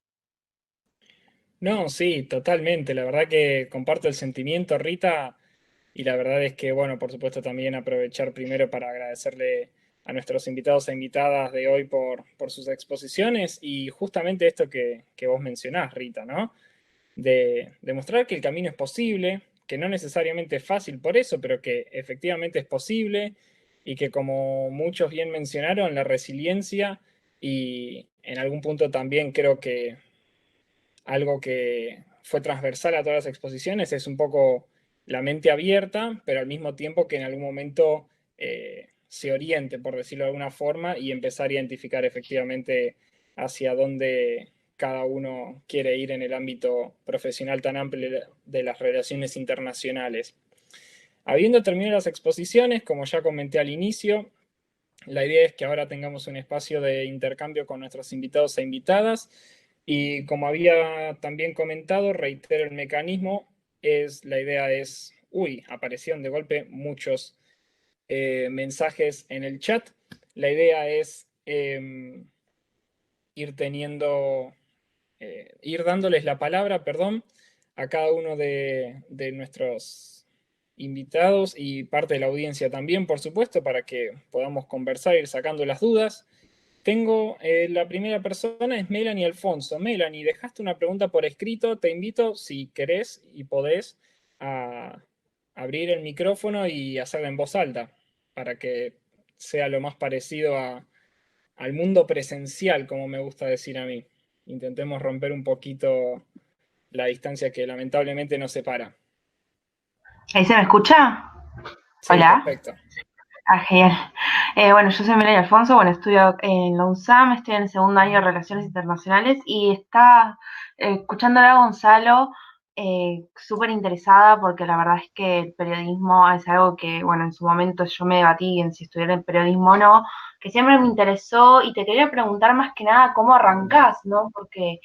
No, sí, totalmente. La verdad que comparto el sentimiento, Rita, y la verdad es que, bueno, por supuesto también aprovechar primero para agradecerle a nuestros invitados e invitadas de hoy por sus exposiciones y justamente esto que vos mencionás, Rita, ¿no? De demostrar que el camino es posible, que no necesariamente es fácil por eso, pero que efectivamente es posible y que como muchos bien mencionaron, la resiliencia y en algún punto también creo que algo que fue transversal a todas las exposiciones es un poco la mente abierta, pero al mismo tiempo que en algún momento se oriente, por decirlo de alguna forma, y empezar a identificar efectivamente hacia dónde cada uno quiere ir en el ámbito profesional tan amplio de las relaciones internacionales. Habiendo terminado las exposiciones, como ya comenté al inicio, la idea es que ahora tengamos un espacio de intercambio con nuestros invitados e invitadas, y como había también comentado, reitero el mecanismo, la idea es, aparecieron de golpe muchos mensajes en el chat. La idea es ir dándoles la palabra, a cada uno de nuestros invitados y parte de la audiencia también, por supuesto, para que podamos conversar, ir sacando las dudas. Tengo la primera persona, es Melanie Alfonso. Melanie, dejaste una pregunta por escrito. Te invito, si querés y podés, a abrir el micrófono y hacerla en voz alta, para que sea lo más parecido al mundo presencial, como me gusta decir a mí. Intentemos romper un poquito la distancia que lamentablemente nos separa. ¿Ahí se me escucha? Sí, Hola. perfecto. Genial. Bueno, yo soy Melanie Alfonso, estudio en la UNSAM, estoy en el segundo año de Relaciones Internacionales y está escuchándole a Gonzalo, súper interesada porque la verdad es que el periodismo es algo que, en su momento yo me debatí en si estudiar en periodismo o no, que siempre me interesó y te quería preguntar más que nada cómo arrancás, ¿no? Porque,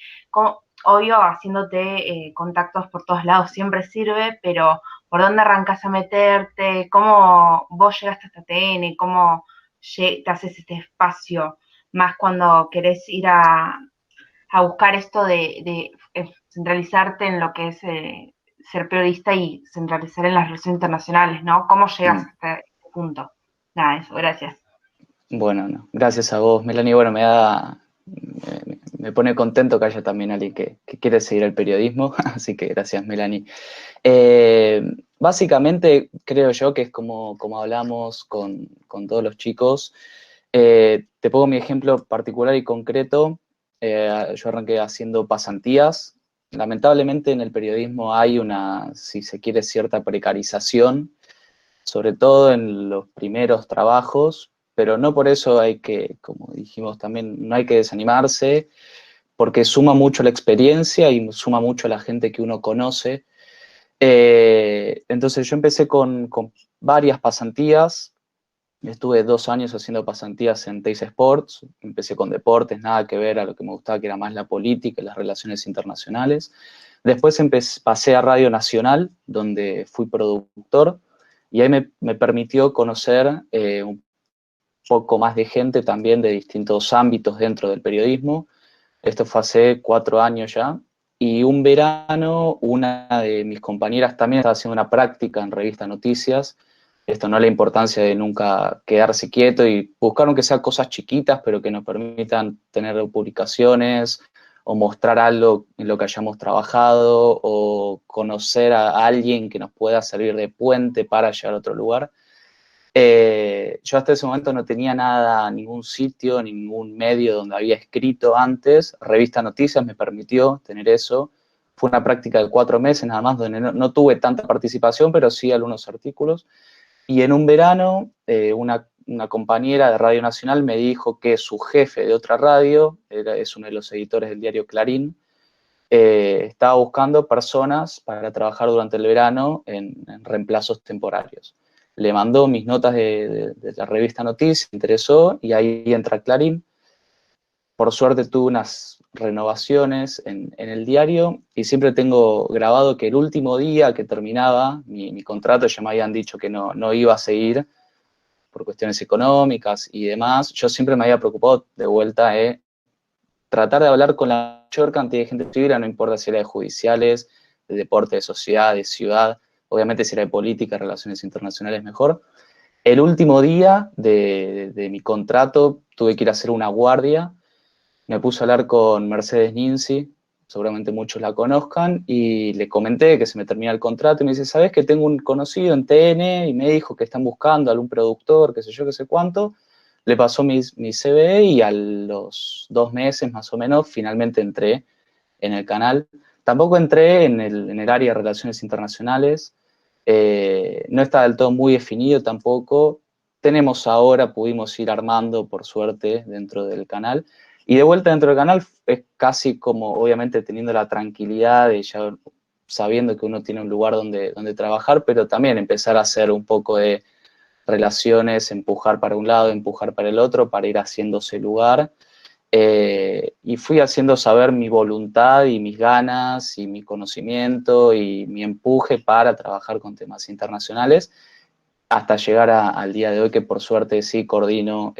obvio, haciéndote contactos por todos lados siempre sirve, pero ¿por dónde arrancás a meterte? ¿Cómo vos llegaste hasta TN? ¿Cómo te haces este espacio? Más cuando querés ir a buscar esto de centralizarte en lo que es ser periodista y centralizar en las relaciones internacionales, ¿no? ¿Cómo llegas hasta este punto? Nada, eso, gracias. Bueno, no, gracias a vos, Melanie. Bueno, me pone contento que haya también alguien que quiere seguir el periodismo, así que gracias, Melanie. Básicamente, creo yo que es como hablamos con todos los chicos. Te pongo mi ejemplo particular y concreto. Yo arranqué haciendo pasantías. Lamentablemente en el periodismo hay si se quiere, cierta precarización, sobre todo en los primeros trabajos, pero no por eso hay que, como dijimos también, no hay que desanimarse, porque suma mucho la experiencia y suma mucho la gente que uno conoce. Entonces yo empecé con varias pasantías. Estuve 2 años haciendo pasantías en Teis Sports. Empecé con deportes, nada que ver a lo que me gustaba, que era más la política y las relaciones internacionales. Después pasé a Radio Nacional, donde fui productor, y ahí me permitió conocer un poco más de gente también de distintos ámbitos dentro del periodismo. Esto fue hace 4 años ya. Y un verano, una de mis compañeras también estaba haciendo una práctica en Revista Noticias. Esto no es la importancia de nunca quedarse quieto y buscar aunque sea cosas chiquitas, pero que nos permitan tener publicaciones o mostrar algo en lo que hayamos trabajado o conocer a alguien que nos pueda servir de puente para llegar a otro lugar. Yo hasta ese momento no tenía nada, ningún sitio, ningún medio donde había escrito antes. Revista Noticias me permitió tener eso. Fue una práctica de 4 meses nada más, donde no tuve tanta participación, pero sí algunos artículos. Y en un verano, una compañera de Radio Nacional me dijo que su jefe de otra radio, es uno de los editores del diario Clarín, estaba buscando personas para trabajar durante el verano en reemplazos temporarios. Le mandó mis notas de la revista Noticias, me interesó, y ahí entra Clarín. Por suerte tuve unas renovaciones en el diario, y siempre tengo grabado que el último día que terminaba mi contrato, ya me habían dicho que no iba a seguir por cuestiones económicas y demás. Yo siempre me había preocupado de vuelta tratar de hablar con la mayor cantidad de gente posible, no importa si era de judiciales, de deporte, de sociedad, de ciudad. Obviamente si era de política, relaciones internacionales, mejor. El último día de mi contrato tuve que ir a hacer una guardia. Me puse a hablar con Mercedes Ninzi, seguramente muchos la conozcan, y le comenté que se me termina el contrato y me dice, ¿sabes que tengo un conocido en TN? Y me dijo que están buscando a algún productor, qué sé yo, qué sé cuánto. Le pasó mi CV y a los 2 meses más o menos finalmente entré en el canal. Tampoco entré en el área de relaciones internacionales. No está del todo muy definido tampoco. Pudimos ir armando, por suerte, dentro del canal. Y de vuelta dentro del canal es casi como, obviamente, teniendo la tranquilidad de ya sabiendo que uno tiene un lugar donde trabajar, pero también empezar a hacer un poco de relaciones, empujar para un lado, empujar para el otro, para ir haciéndose lugar. Y fui haciendo saber mi voluntad y mis ganas y mi conocimiento y mi empuje para trabajar con temas internacionales hasta llegar al día de hoy que por suerte sí coordino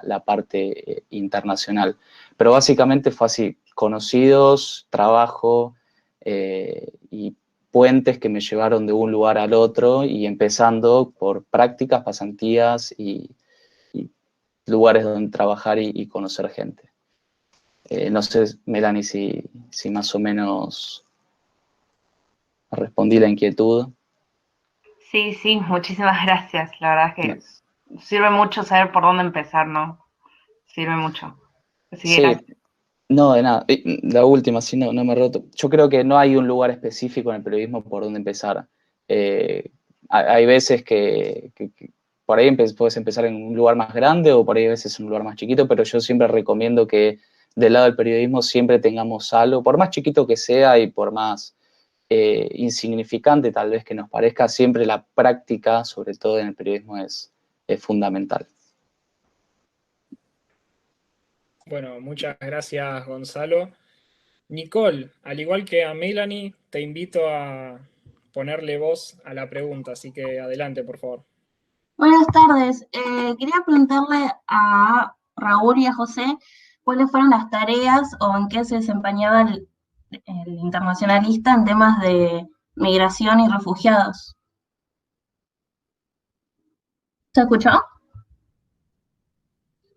la parte internacional. Pero básicamente fue así, conocidos, trabajo y puentes que me llevaron de un lugar al otro y empezando por prácticas, pasantías y lugares donde trabajar y conocer gente. No sé, Melanie, si más o menos respondí la inquietud. Sí, sí, muchísimas gracias. La verdad es que sirve mucho saber por dónde empezar, ¿no? Sirve mucho. Así que Sí, gracias. no, de nada. La última, sí, no me roto. Yo creo que no hay un lugar específico en el periodismo por donde empezar. Hay veces que por ahí puedes empezar en un lugar más grande o por ahí a veces en un lugar más chiquito, pero yo siempre recomiendo que del lado del periodismo siempre tengamos algo, por más chiquito que sea y por más insignificante tal vez que nos parezca, siempre la práctica, sobre todo en el periodismo, es fundamental. Bueno, muchas gracias, Gonzalo. Nicole, al igual que a Melanie, te invito a ponerle voz a la pregunta, así que adelante, por favor. Buenas tardes. Quería preguntarle a Raúl y a José cuáles fueron las tareas o en qué se desempeñaba el internacionalista en temas de migración y refugiados. ¿Se escuchó?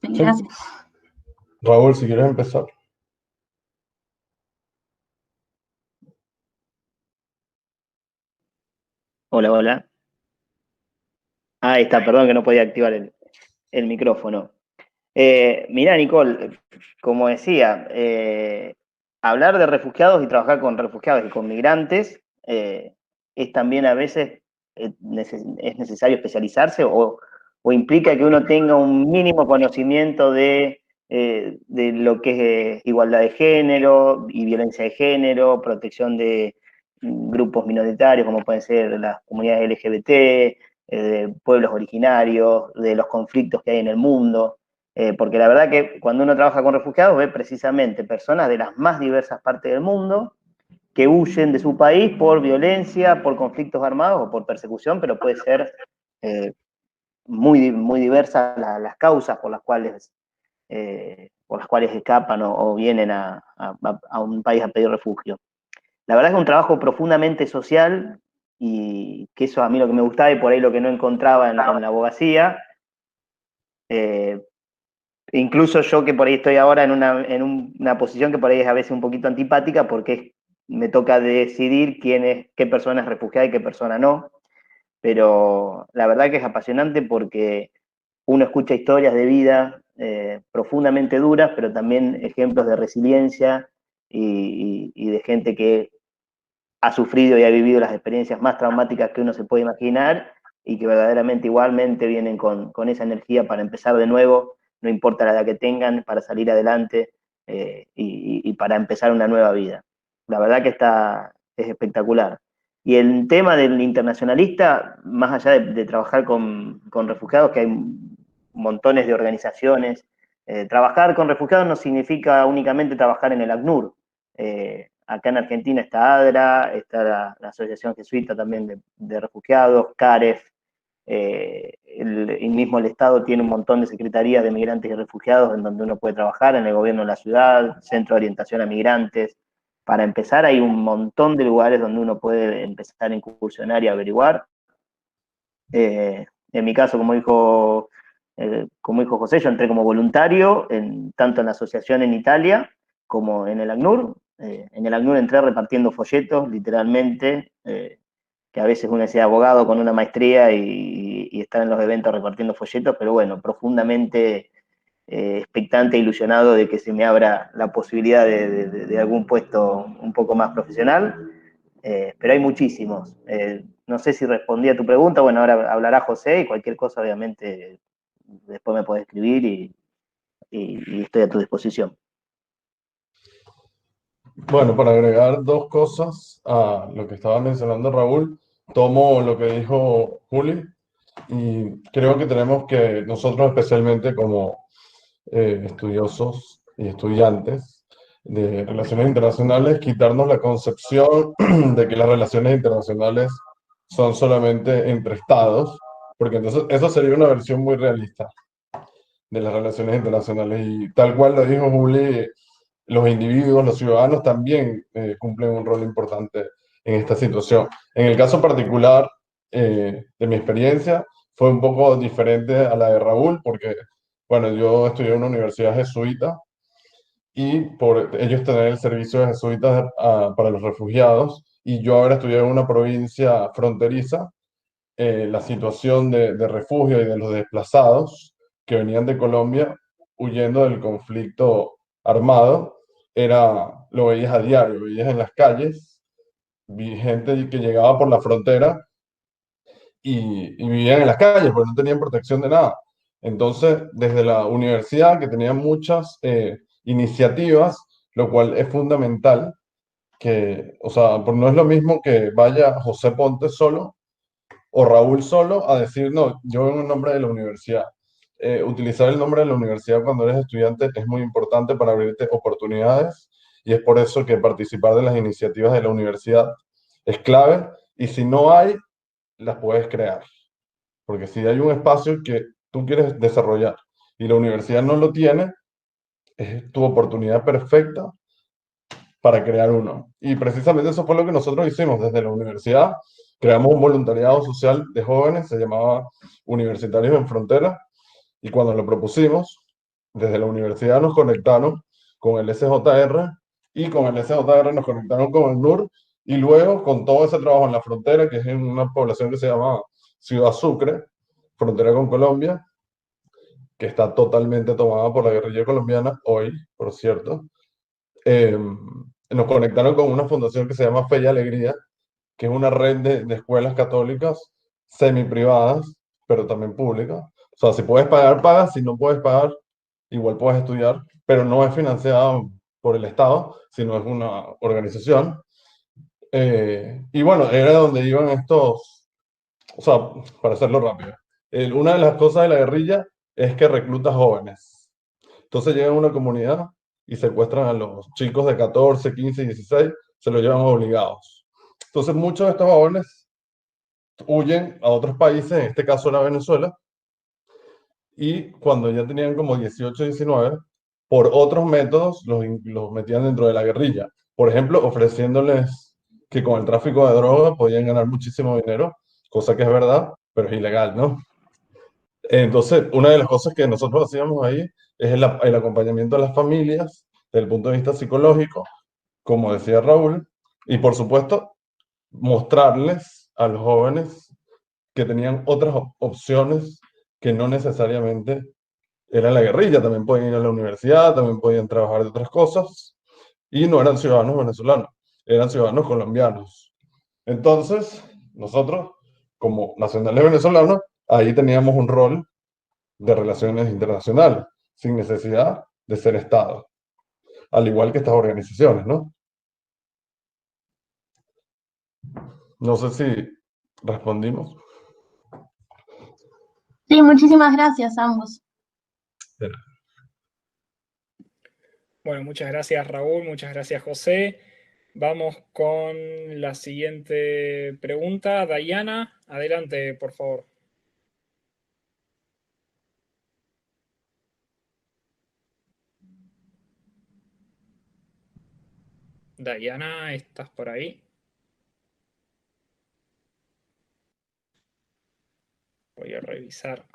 Sí. Gracias. Raúl, si quieres empezar. Hola, hola. Ahí está, perdón que no podía activar el micrófono. Mirá, Nicole, como decía, hablar de refugiados y trabajar con refugiados y con migrantes es también a veces es necesario especializarse o implica que uno tenga un mínimo conocimiento de lo que es igualdad de género y violencia de género, protección de grupos minoritarios como pueden ser las comunidades LGBT, de pueblos originarios, de los conflictos que hay en el mundo. Porque la verdad que cuando uno trabaja con refugiados ve precisamente personas de las más diversas partes del mundo que huyen de su país por violencia, por conflictos armados o por persecución, pero puede ser muy diversas las causas por las cuales escapan o vienen a un país a pedir refugio. La verdad es que es un trabajo profundamente social y que eso a mí lo que me gustaba y por ahí lo que no encontraba en la abogacía. Incluso yo que por ahí estoy ahora en una posición que por ahí es a veces un poquito antipática porque me toca decidir qué persona es refugiada y qué persona no, pero la verdad que es apasionante porque uno escucha historias de vida profundamente duras, pero también ejemplos de resiliencia y de gente que ha sufrido y ha vivido las experiencias más traumáticas que uno se puede imaginar y que verdaderamente igualmente vienen con esa energía para empezar de nuevo, no importa la edad que tengan, para salir adelante y para empezar una nueva vida. La verdad que es espectacular. Y el tema del internacionalista, más allá de trabajar con refugiados, que hay montones de organizaciones, trabajar con refugiados no significa únicamente trabajar en el ACNUR. Acá en Argentina está ADRA, está la Asociación Jesuita también de Refugiados, CAREF, mismo el Estado tiene un montón de secretarías de migrantes y refugiados en donde uno puede trabajar, en el gobierno de la ciudad, Centro de Orientación a Migrantes. Para empezar, hay un montón de lugares donde uno puede empezar a incursionar y averiguar. En mi caso, como dijo José, yo entré como voluntario, tanto en la asociación en Italia como en el ACNUR. En el ACNUR entré repartiendo folletos, literalmente, que a veces uno es abogado con una maestría y estar en los eventos repartiendo folletos, pero bueno, profundamente expectante e ilusionado de que se me abra la posibilidad de algún puesto un poco más profesional, pero hay muchísimos. No sé si respondí a tu pregunta, bueno, ahora hablará José y cualquier cosa obviamente después me podés escribir y estoy a tu disposición. Bueno, para agregar dos cosas a lo que estaba mencionando Raúl, tomo lo que dijo Juli y creo que tenemos que nosotros especialmente como estudiosos y estudiantes de relaciones internacionales, quitarnos la concepción de que las relaciones internacionales son solamente entre estados, porque entonces eso sería una versión muy realista de las relaciones internacionales y tal cual lo dijo Juli, los individuos, los ciudadanos también cumplen un rol importante en esta situación. En el caso particular de mi experiencia, fue un poco diferente a la de Raúl, porque, bueno, yo estudié en una universidad jesuita y por ellos tener el servicio de jesuitas para los refugiados y yo haber estudiado en una provincia fronteriza, la situación de refugio y de los desplazados que venían de Colombia huyendo del conflicto armado, lo veías a diario, veías en las calles, vi gente que llegaba por la frontera y vivían en las calles porque no tenían protección de nada. Entonces, desde la universidad, que tenía muchas iniciativas, lo cual es fundamental, que, o sea, pues no es lo mismo que vaya José Ponte solo o Raúl solo a decir, no, yo en nombre de la universidad. Utilizar el nombre de la universidad cuando eres estudiante es muy importante para abrirte oportunidades y es por eso que participar de las iniciativas de la universidad es clave y si no hay, las puedes crear. Porque si hay un espacio que tú quieres desarrollar y la universidad no lo tiene, es tu oportunidad perfecta para crear uno. Y precisamente eso fue lo que nosotros hicimos desde la universidad. Creamos un voluntariado social de jóvenes, se llamaba Universitarios en Frontera, y cuando lo propusimos, desde la universidad nos conectaron con el SJR, y con el SJR nos conectaron con el NUR, y luego con todo ese trabajo en la frontera, que es en una población que se llama Ciudad Sucre, frontera con Colombia, que está totalmente tomada por la guerrilla colombiana, hoy, por cierto. Nos conectaron con una fundación que se llama Fe y Alegría, que es una red de escuelas católicas semi-privadas, pero también públicas. O sea, si puedes pagar, pagas, si no puedes pagar, igual puedes estudiar, pero no es financiada por el Estado, sino es una organización. Y bueno, era donde iban estos, o sea, para hacerlo rápido. Una de las cosas de la guerrilla es que recluta jóvenes. Entonces llegan a una comunidad y secuestran a los chicos de 14, 15, 16, se los llevan obligados. Entonces muchos de estos jóvenes huyen a otros países, en este caso era Venezuela, y cuando ya tenían como 18, 19, por otros métodos los metían dentro de la guerrilla. Por ejemplo, ofreciéndoles que con el tráfico de drogas podían ganar muchísimo dinero, cosa que es verdad, pero es ilegal, ¿no? Entonces, una de las cosas que nosotros hacíamos ahí es el acompañamiento a las familias desde el punto de vista psicológico, como decía Raúl, y por supuesto, mostrarles a los jóvenes que tenían otras opciones que no necesariamente era la guerrilla, también podían ir a la universidad, también podían trabajar de otras cosas, y no eran ciudadanos venezolanos, eran ciudadanos colombianos. Entonces, nosotros, como nacionales venezolanos, ahí teníamos un rol de relaciones internacionales, sin necesidad de ser Estado, al igual que estas organizaciones, ¿no? No sé si respondimos. Sí, muchísimas gracias a ambos. Bueno, muchas gracias Raúl, muchas gracias José. Vamos con la siguiente pregunta. Dayana, adelante, por favor. Dayana, ¿estás por ahí? Voy a revisar.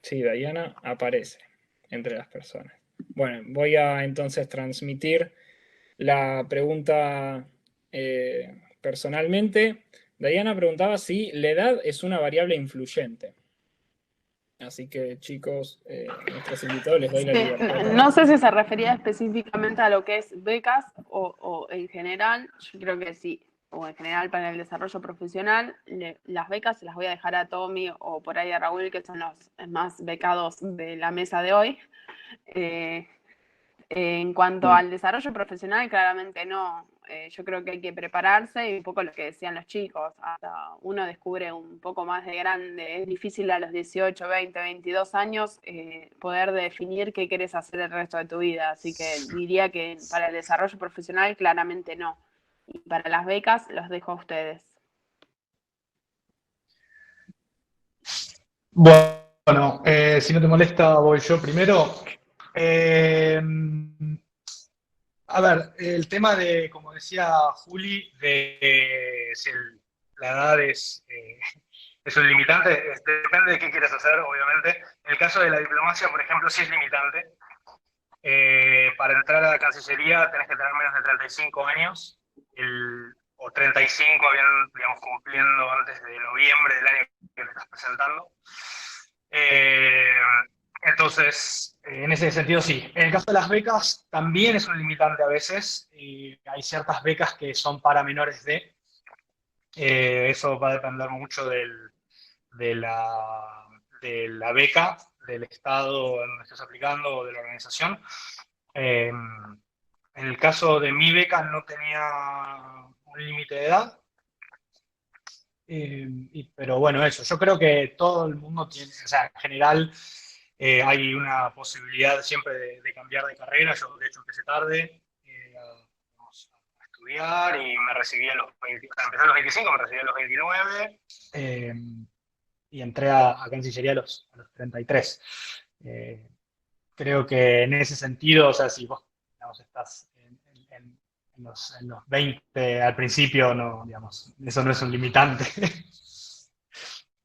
Sí, Dayana aparece entre las personas. Bueno, voy a entonces transmitir la pregunta personalmente. Dayana preguntaba si la edad es una variable influyente. Así que, chicos, nuestros invitados les doy la libertad. No sé si se refería específicamente a lo que es becas o en general. Yo creo que sí. o en general para el desarrollo profesional, las becas se las voy a dejar a Tommy o por ahí a Raúl, que son los más becados de la mesa de hoy. En cuanto al desarrollo profesional, claramente no. Yo creo que hay que prepararse y un poco lo que decían los chicos. Hasta uno descubre un poco más de grande. Es difícil a los 18, 20, 22 años poder definir qué querés hacer el resto de tu vida. Así que diría que para el desarrollo profesional, claramente no. Y para las becas, los dejo a ustedes. Bueno, si no te molesta, voy yo primero. A ver, el tema de, como decía Juli, de si la edad es un limitante, depende de qué quieras hacer, obviamente. En el caso de la diplomacia, por ejemplo, sí es limitante. Para entrar a la Cancillería tenés que tener menos de 35 años, o 35 habían, digamos, cumpliendo antes de noviembre del año que te estás presentando. Entonces, en ese sentido sí. En el caso de las becas, también es un limitante a veces. Hay ciertas becas que son para menores de. Eso va a depender mucho de la beca, del estado en donde estés aplicando o de la organización. En el caso de mi beca no tenía un límite de edad. Pero bueno, eso. Yo creo que todo el mundo tiene, o sea, en general hay una posibilidad siempre de cambiar de carrera. Yo, de hecho, empecé tarde a estudiar y me recibí a los 20, o sea, empecé a los 25, me recibí a los 29 y entré a Cancillería a los 33. Creo que en ese sentido, o sea, si vos, digamos, estás en los 20 al principio, no, digamos, eso no es un limitante.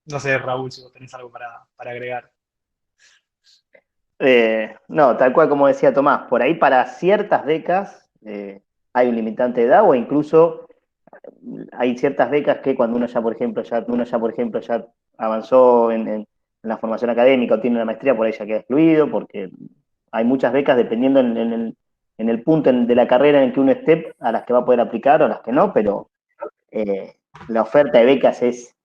No sé, Raúl, si vos tenés algo para agregar. No, tal cual como decía Tomás, por ahí para ciertas becas hay un limitante de edad o incluso hay ciertas becas que cuando uno ya, por ejemplo, ya avanzó en la formación académica o tiene una maestría, por ahí ya queda excluido, porque hay muchas becas dependiendo en el punto de la carrera en el que uno esté, a las que va a poder aplicar o a las que no, pero la oferta de becas es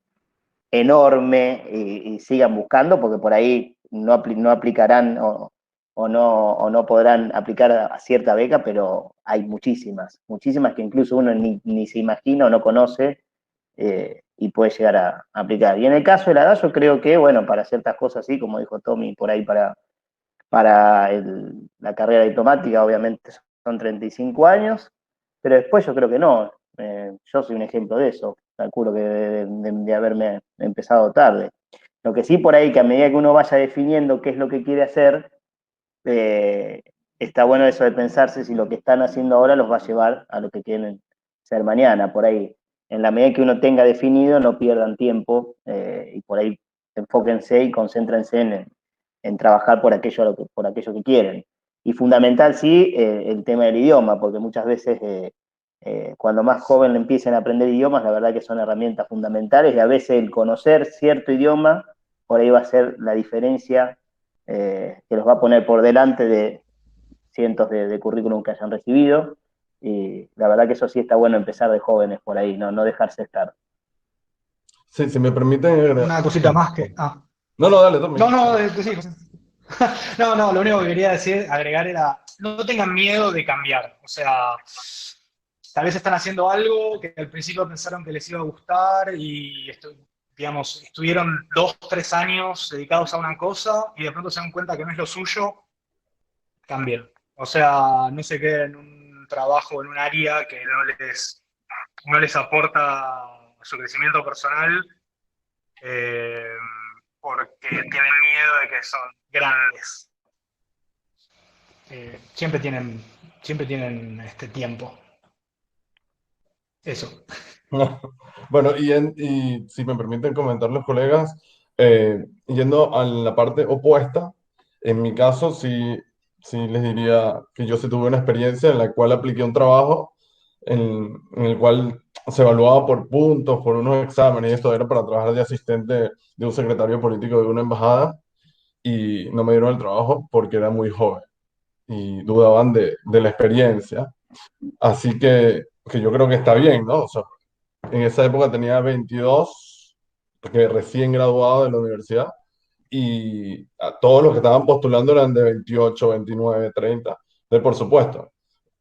enorme y sigan buscando, porque por ahí no aplicarán o no podrán aplicar a cierta beca, pero hay muchísimas que incluso uno ni se imagina o no conoce y puede llegar a aplicar. Y en el caso de la edad, yo creo que, bueno, para ciertas cosas sí, como dijo Tommy, por ahí para la carrera diplomática, obviamente son 35 años, pero después yo creo que no. Yo soy un ejemplo de eso. Calculo que de haberme empezado tarde. Lo que sí, por ahí, que a medida que uno vaya definiendo qué es lo que quiere hacer, está bueno eso de pensarse si lo que están haciendo ahora los va a llevar a lo que quieren ser mañana. Por ahí, en la medida que uno tenga definido, no pierdan tiempo y por ahí enfóquense y concéntrense en trabajar por aquello que quieren. Y fundamental, sí, el tema del idioma, porque muchas veces cuando más joven empiecen a aprender idiomas, la verdad que son herramientas fundamentales y a veces el conocer cierto idioma por ahí va a ser la diferencia que los va a poner por delante de cientos de currículum que hayan recibido. Y la verdad que eso sí está bueno empezar de jóvenes por ahí, no dejarse estar. Sí, si me permiten... Una cosita más que... No, dale, Tommy. Sí. No, lo único que quería agregar era, no tengan miedo de cambiar. O sea, tal vez están haciendo algo que al principio pensaron que les iba a gustar y digamos, estuvieron 2, 3 años dedicados a una cosa y de pronto se dan cuenta que no es lo suyo, cambien. O sea, no se queden en un trabajo, en un área que no les aporta su crecimiento personal porque tienen miedo de que son grandes. Siempre tienen este tiempo. Eso. Bueno, y si me permiten comentar los colegas, yendo a la parte opuesta, en mi caso sí les diría que yo sí tuve una experiencia en la cual apliqué un trabajo en el cual se evaluaba por puntos, por unos exámenes, y esto era para trabajar de asistente de un secretario político de una embajada, y no me dieron el trabajo porque era muy joven y dudaban de la experiencia. Así que yo creo que está bien, ¿no? O sea, en esa época tenía 22, porque recién graduado de la universidad, y a todos los que estaban postulando eran de 28, 29, 30. Entonces, por supuesto,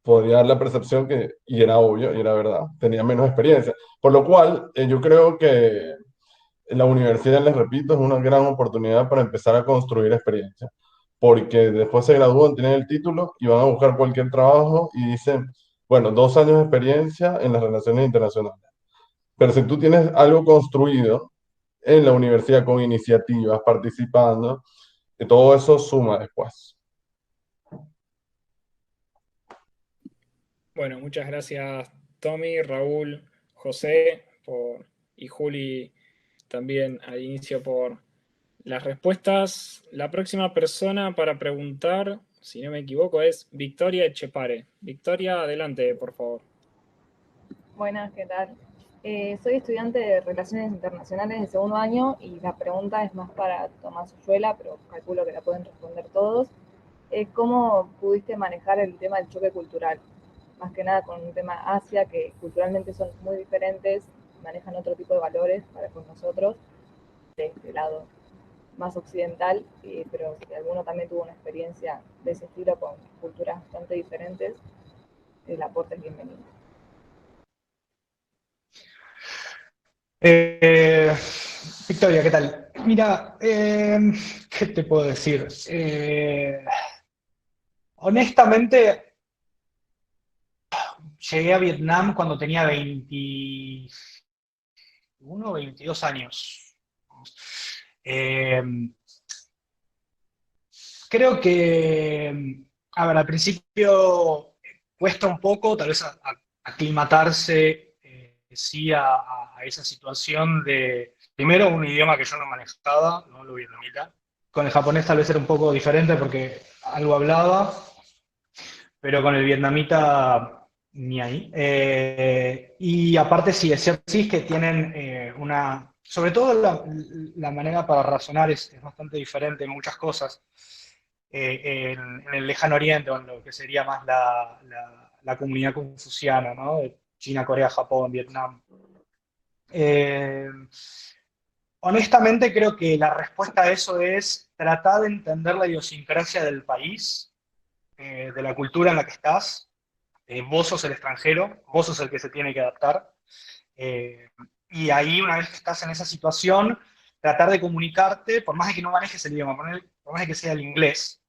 podría dar la percepción que, y era obvio, y era verdad, tenía menos experiencia. Por lo cual, yo creo que la universidad, les repito, es una gran oportunidad para empezar a construir experiencia, porque después se gradúan, tienen el título y van a buscar cualquier trabajo y dicen, bueno, 2 años de experiencia en las relaciones internacionales. Pero si tú tienes algo construido en la universidad con iniciativas, participando, todo eso suma después. Bueno, muchas gracias Tommy, Raúl, José y Juli también al inicio por las respuestas. La próxima persona para preguntar, si no me equivoco, es Victoria Echepare. Victoria, adelante, por favor. Buenas, ¿qué tal? Soy estudiante de Relaciones Internacionales de segundo año y la pregunta es más para Tomás Uyuela, pero calculo que la pueden responder todos. ¿Cómo pudiste manejar el tema del choque cultural? Más que nada con un tema Asia, que culturalmente son muy diferentes, manejan otro tipo de valores para con nosotros, de este lado más occidental, pero si alguno también tuvo una experiencia de ese estilo con culturas bastante diferentes, el aporte es bienvenido. Victoria, ¿qué tal? Mira, ¿qué te puedo decir? Honestamente, llegué a Vietnam cuando tenía 21 o 22 años. Creo que, a ver, al principio cuesta un poco, tal vez aclimatarse, sí, a esa situación de, primero, un idioma que yo no manejaba, no lo vietnamita. Con el japonés tal vez era un poco diferente porque algo hablaba, pero con el vietnamita ni ahí. Y aparte sí, es cierto sí, que tienen una... Sobre todo la manera para razonar es bastante diferente en muchas cosas. En el lejano oriente, o en lo que sería más la comunidad confuciana, ¿no? De China, Corea, Japón, Vietnam. Honestamente creo que la respuesta a eso es tratar de entender la idiosincrasia del país, de la cultura en la que estás. Vos sos el extranjero, vos sos el que se tiene que adaptar. Y ahí, una vez que estás en esa situación, tratar de comunicarte, por más de que no manejes el idioma, por más de que sea el inglés,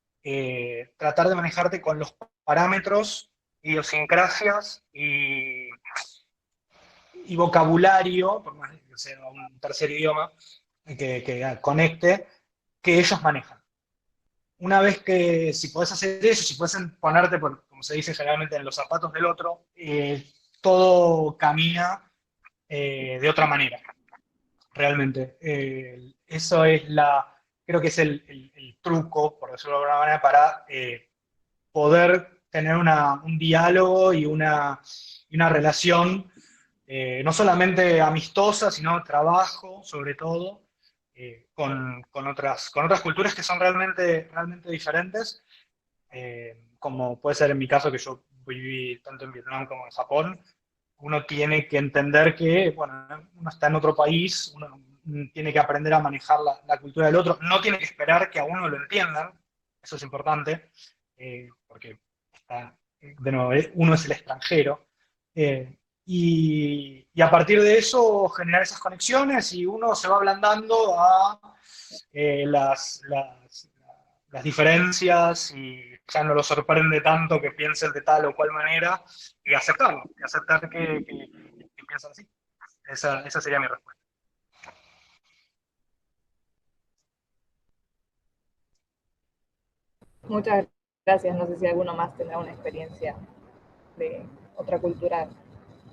tratar de manejarte con los parámetros, idiosincrasias y vocabulario, por más de que sea un tercer idioma, que conecte, que ellos manejan. Una vez que, si podés hacer eso, si podés ponerte, como se dice generalmente, en los zapatos del otro, todo camina de otra manera, realmente. Eso es creo que es el truco, por decirlo de alguna manera, para poder tener un diálogo y una relación no solamente amistosa, sino de trabajo, sobre todo, con otras culturas que son realmente diferentes, como puede ser en mi caso, que yo viví tanto en Vietnam como en Japón. Uno tiene que entender que, bueno, uno está en otro país, uno tiene que aprender a manejar la cultura del otro, no tiene que esperar que a uno lo entiendan, eso es importante, porque de nuevo, uno es el extranjero, y a partir de eso generar esas conexiones y uno se va ablandando a las diferencias y ya no lo sorprende tanto que piensen de tal o cual manera y aceptarlo, y aceptar que piensan así. Esa sería mi respuesta. Muchas gracias. No sé si alguno más tendrá una experiencia de otra cultura,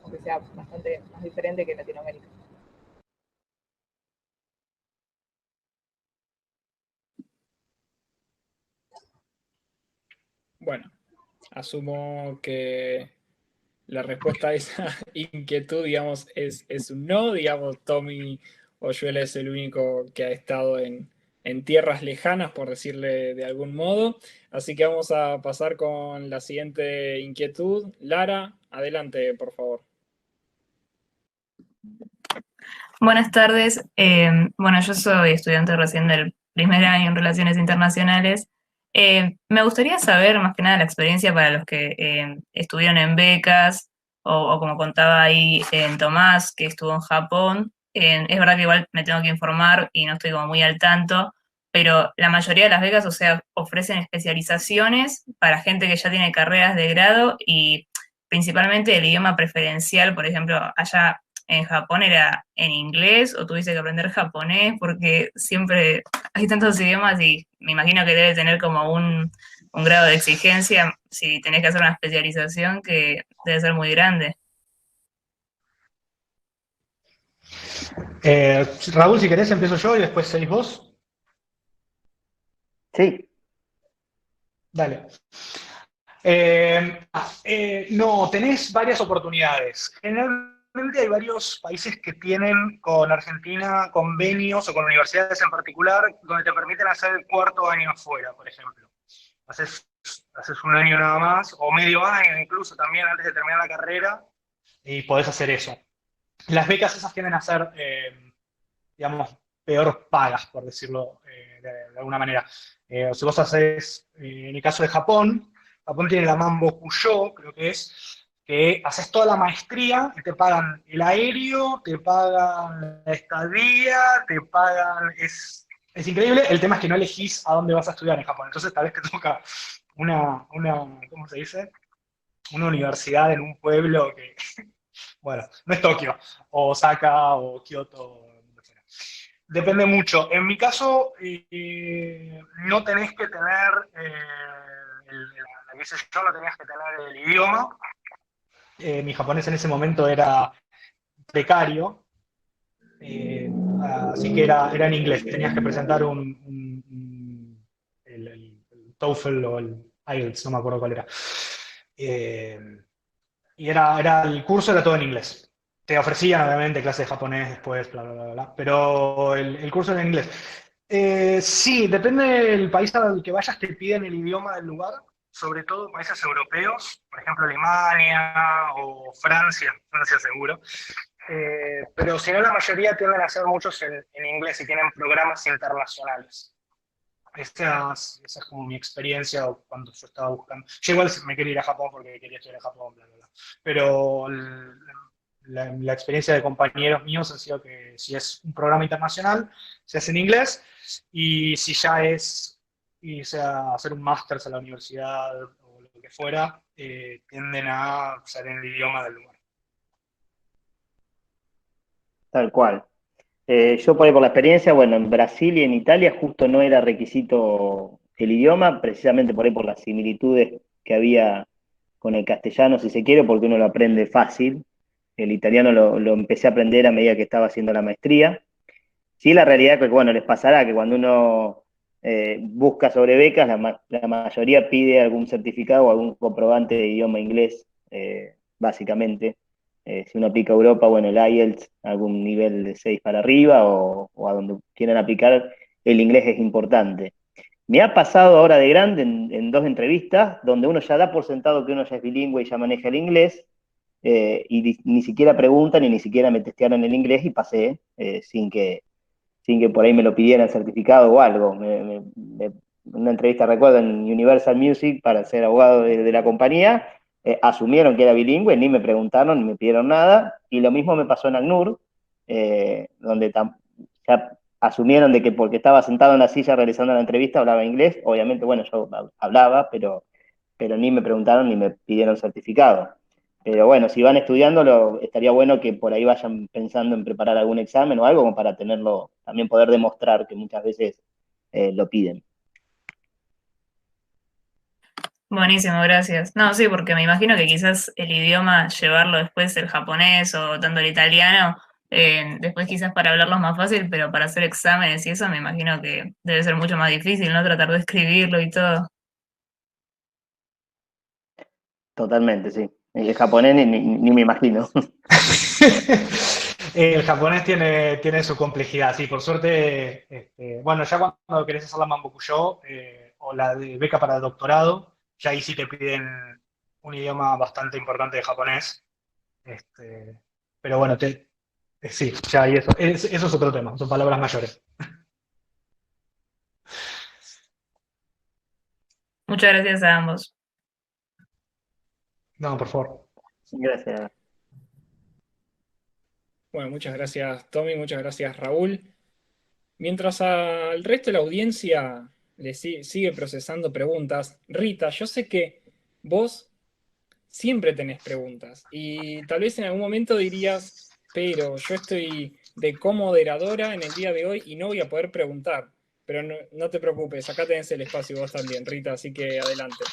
aunque sea bastante más diferente que Latinoamérica. Bueno, asumo que la respuesta a esa inquietud, digamos, es un no. Digamos, Tommy Oyuela es el único que ha estado en tierras lejanas, por decirle de algún modo. Así que vamos a pasar con la siguiente inquietud. Lara, adelante, por favor. Buenas tardes. Bueno, yo soy estudiante recién del primer año en Relaciones Internacionales. Me gustaría saber más que nada la experiencia para los que estuvieron en becas o como contaba ahí en Tomás, que estuvo en Japón. Es verdad que igual me tengo que informar y no estoy como muy al tanto, pero la mayoría de las becas, o sea, ofrecen especializaciones para gente que ya tiene carreras de grado y principalmente el idioma preferencial, por ejemplo, allá en Japón era en inglés o tuviste que aprender japonés porque siempre hay tantos idiomas y me imagino que debe tener como un grado de exigencia si tenés que hacer una especialización que debe ser muy grande. Raúl, si querés empiezo yo y después seguís vos. Sí, Dale. No, tenés varias oportunidades. Generalmente hay varios países que tienen con Argentina convenios o con universidades en particular donde te permiten hacer el cuarto año afuera, por ejemplo. Haces un año nada más, o medio año incluso también antes de terminar la carrera, y podés hacer eso. Las becas esas tienden a ser, digamos, peor pagas, por decirlo de alguna manera. Si vos haces, en el caso de Japón, Japón tiene la Mambo Kuyo, creo que haces toda la maestría y te pagan el aéreo, te pagan la estadía, te pagan... Es increíble, el tema es que no elegís a dónde vas a estudiar en Japón, entonces tal vez te toca ¿cómo se dice? Una universidad en un pueblo que, bueno, no es Tokio, o Osaka, o Kioto, no sé. Depende mucho. En mi caso, no tenés que tener, qué sé yo, no tenías que tener el idioma. Mi japonés en ese momento era precario, así que era en inglés. Tenías que presentar el TOEFL o el IELTS, no me acuerdo cuál era. Y el curso era todo en inglés. Te ofrecían, obviamente, clases de japonés después, bla, bla, bla, bla, pero el curso era en inglés. Sí, depende del país al que vayas, te piden el idioma del lugar, sobre todo países europeos, por ejemplo Alemania o Francia, Francia seguro. Pero si no, la mayoría tienden a hacer muchos en inglés y tienen programas internacionales. Esa es como mi experiencia cuando yo estaba buscando. Yo igual me quería ir a Japón porque quería estudiar en Japón, bla, bla, bla. Pero la experiencia de compañeros míos ha sido que si es un programa internacional, se hace en inglés, y si ya es irse a hacer un máster a la universidad o lo que fuera, tienden a ser en el idioma del lugar. tal cual. Yo por la experiencia, bueno, en Brasil y en Italia justo no era requisito el idioma, precisamente por ahí por las similitudes que había con el castellano, si se quiere, porque uno lo aprende fácil. El italiano lo empecé a aprender a medida que estaba haciendo la maestría. Sí, la realidad es que, bueno, les pasará que cuando uno busca sobre becas, la mayoría pide algún certificado o algún comprobante de idioma inglés, básicamente. Si uno aplica a Europa, bueno, el IELTS, algún nivel de 6 para arriba, o a donde quieran aplicar, el inglés es importante. Me ha pasado ahora de grande en dos entrevistas, donde uno ya da por sentado que uno ya es bilingüe y ya maneja el inglés, y ni siquiera preguntan y ni siquiera me testearon el inglés y pasé sin que por ahí me lo pidieran certificado o algo. Una entrevista, recuerdo, en Universal Music para ser abogado de la compañía, asumieron que era bilingüe, ni me preguntaron, ni me pidieron nada, y lo mismo me pasó en ACNUR, donde ya asumieron de que porque estaba sentado en la silla realizando la entrevista hablaba inglés. Obviamente, bueno, yo hablaba, pero ni me preguntaron ni me pidieron certificado. Pero bueno, si van estudiando, estaría bueno que por ahí vayan pensando en preparar algún examen o algo como para tenerlo, también poder demostrar que muchas veces lo piden. Buenísimo, gracias. No, sí, porque me imagino que quizás el idioma, llevarlo después el japonés o tanto el italiano, después quizás para hablarlo es más fácil, pero para hacer exámenes y eso me imagino que debe ser mucho más difícil, ¿no? Tratar de escribirlo y todo. Totalmente, sí. El japonés ni me imagino. El japonés tiene su complejidad, sí, por suerte, bueno, ya cuando querés hacer la Mambokuyo o la de beca para doctorado, ya ahí sí te piden un idioma bastante importante de japonés. Pero bueno, Sí, ya, y eso es otro tema, son palabras mayores. Muchas gracias a ambos. No, por favor. Gracias. Bueno, muchas gracias, Tommy, muchas gracias, Raúl. Mientras al resto de la audiencia le sigue procesando preguntas, Rita, yo sé que vos siempre tenés preguntas y tal vez en algún momento dirías, pero yo estoy de comoderadora en el día de hoy y no voy a poder preguntar. Pero no te preocupes, acá tenés el espacio vos también, Rita, así que adelante.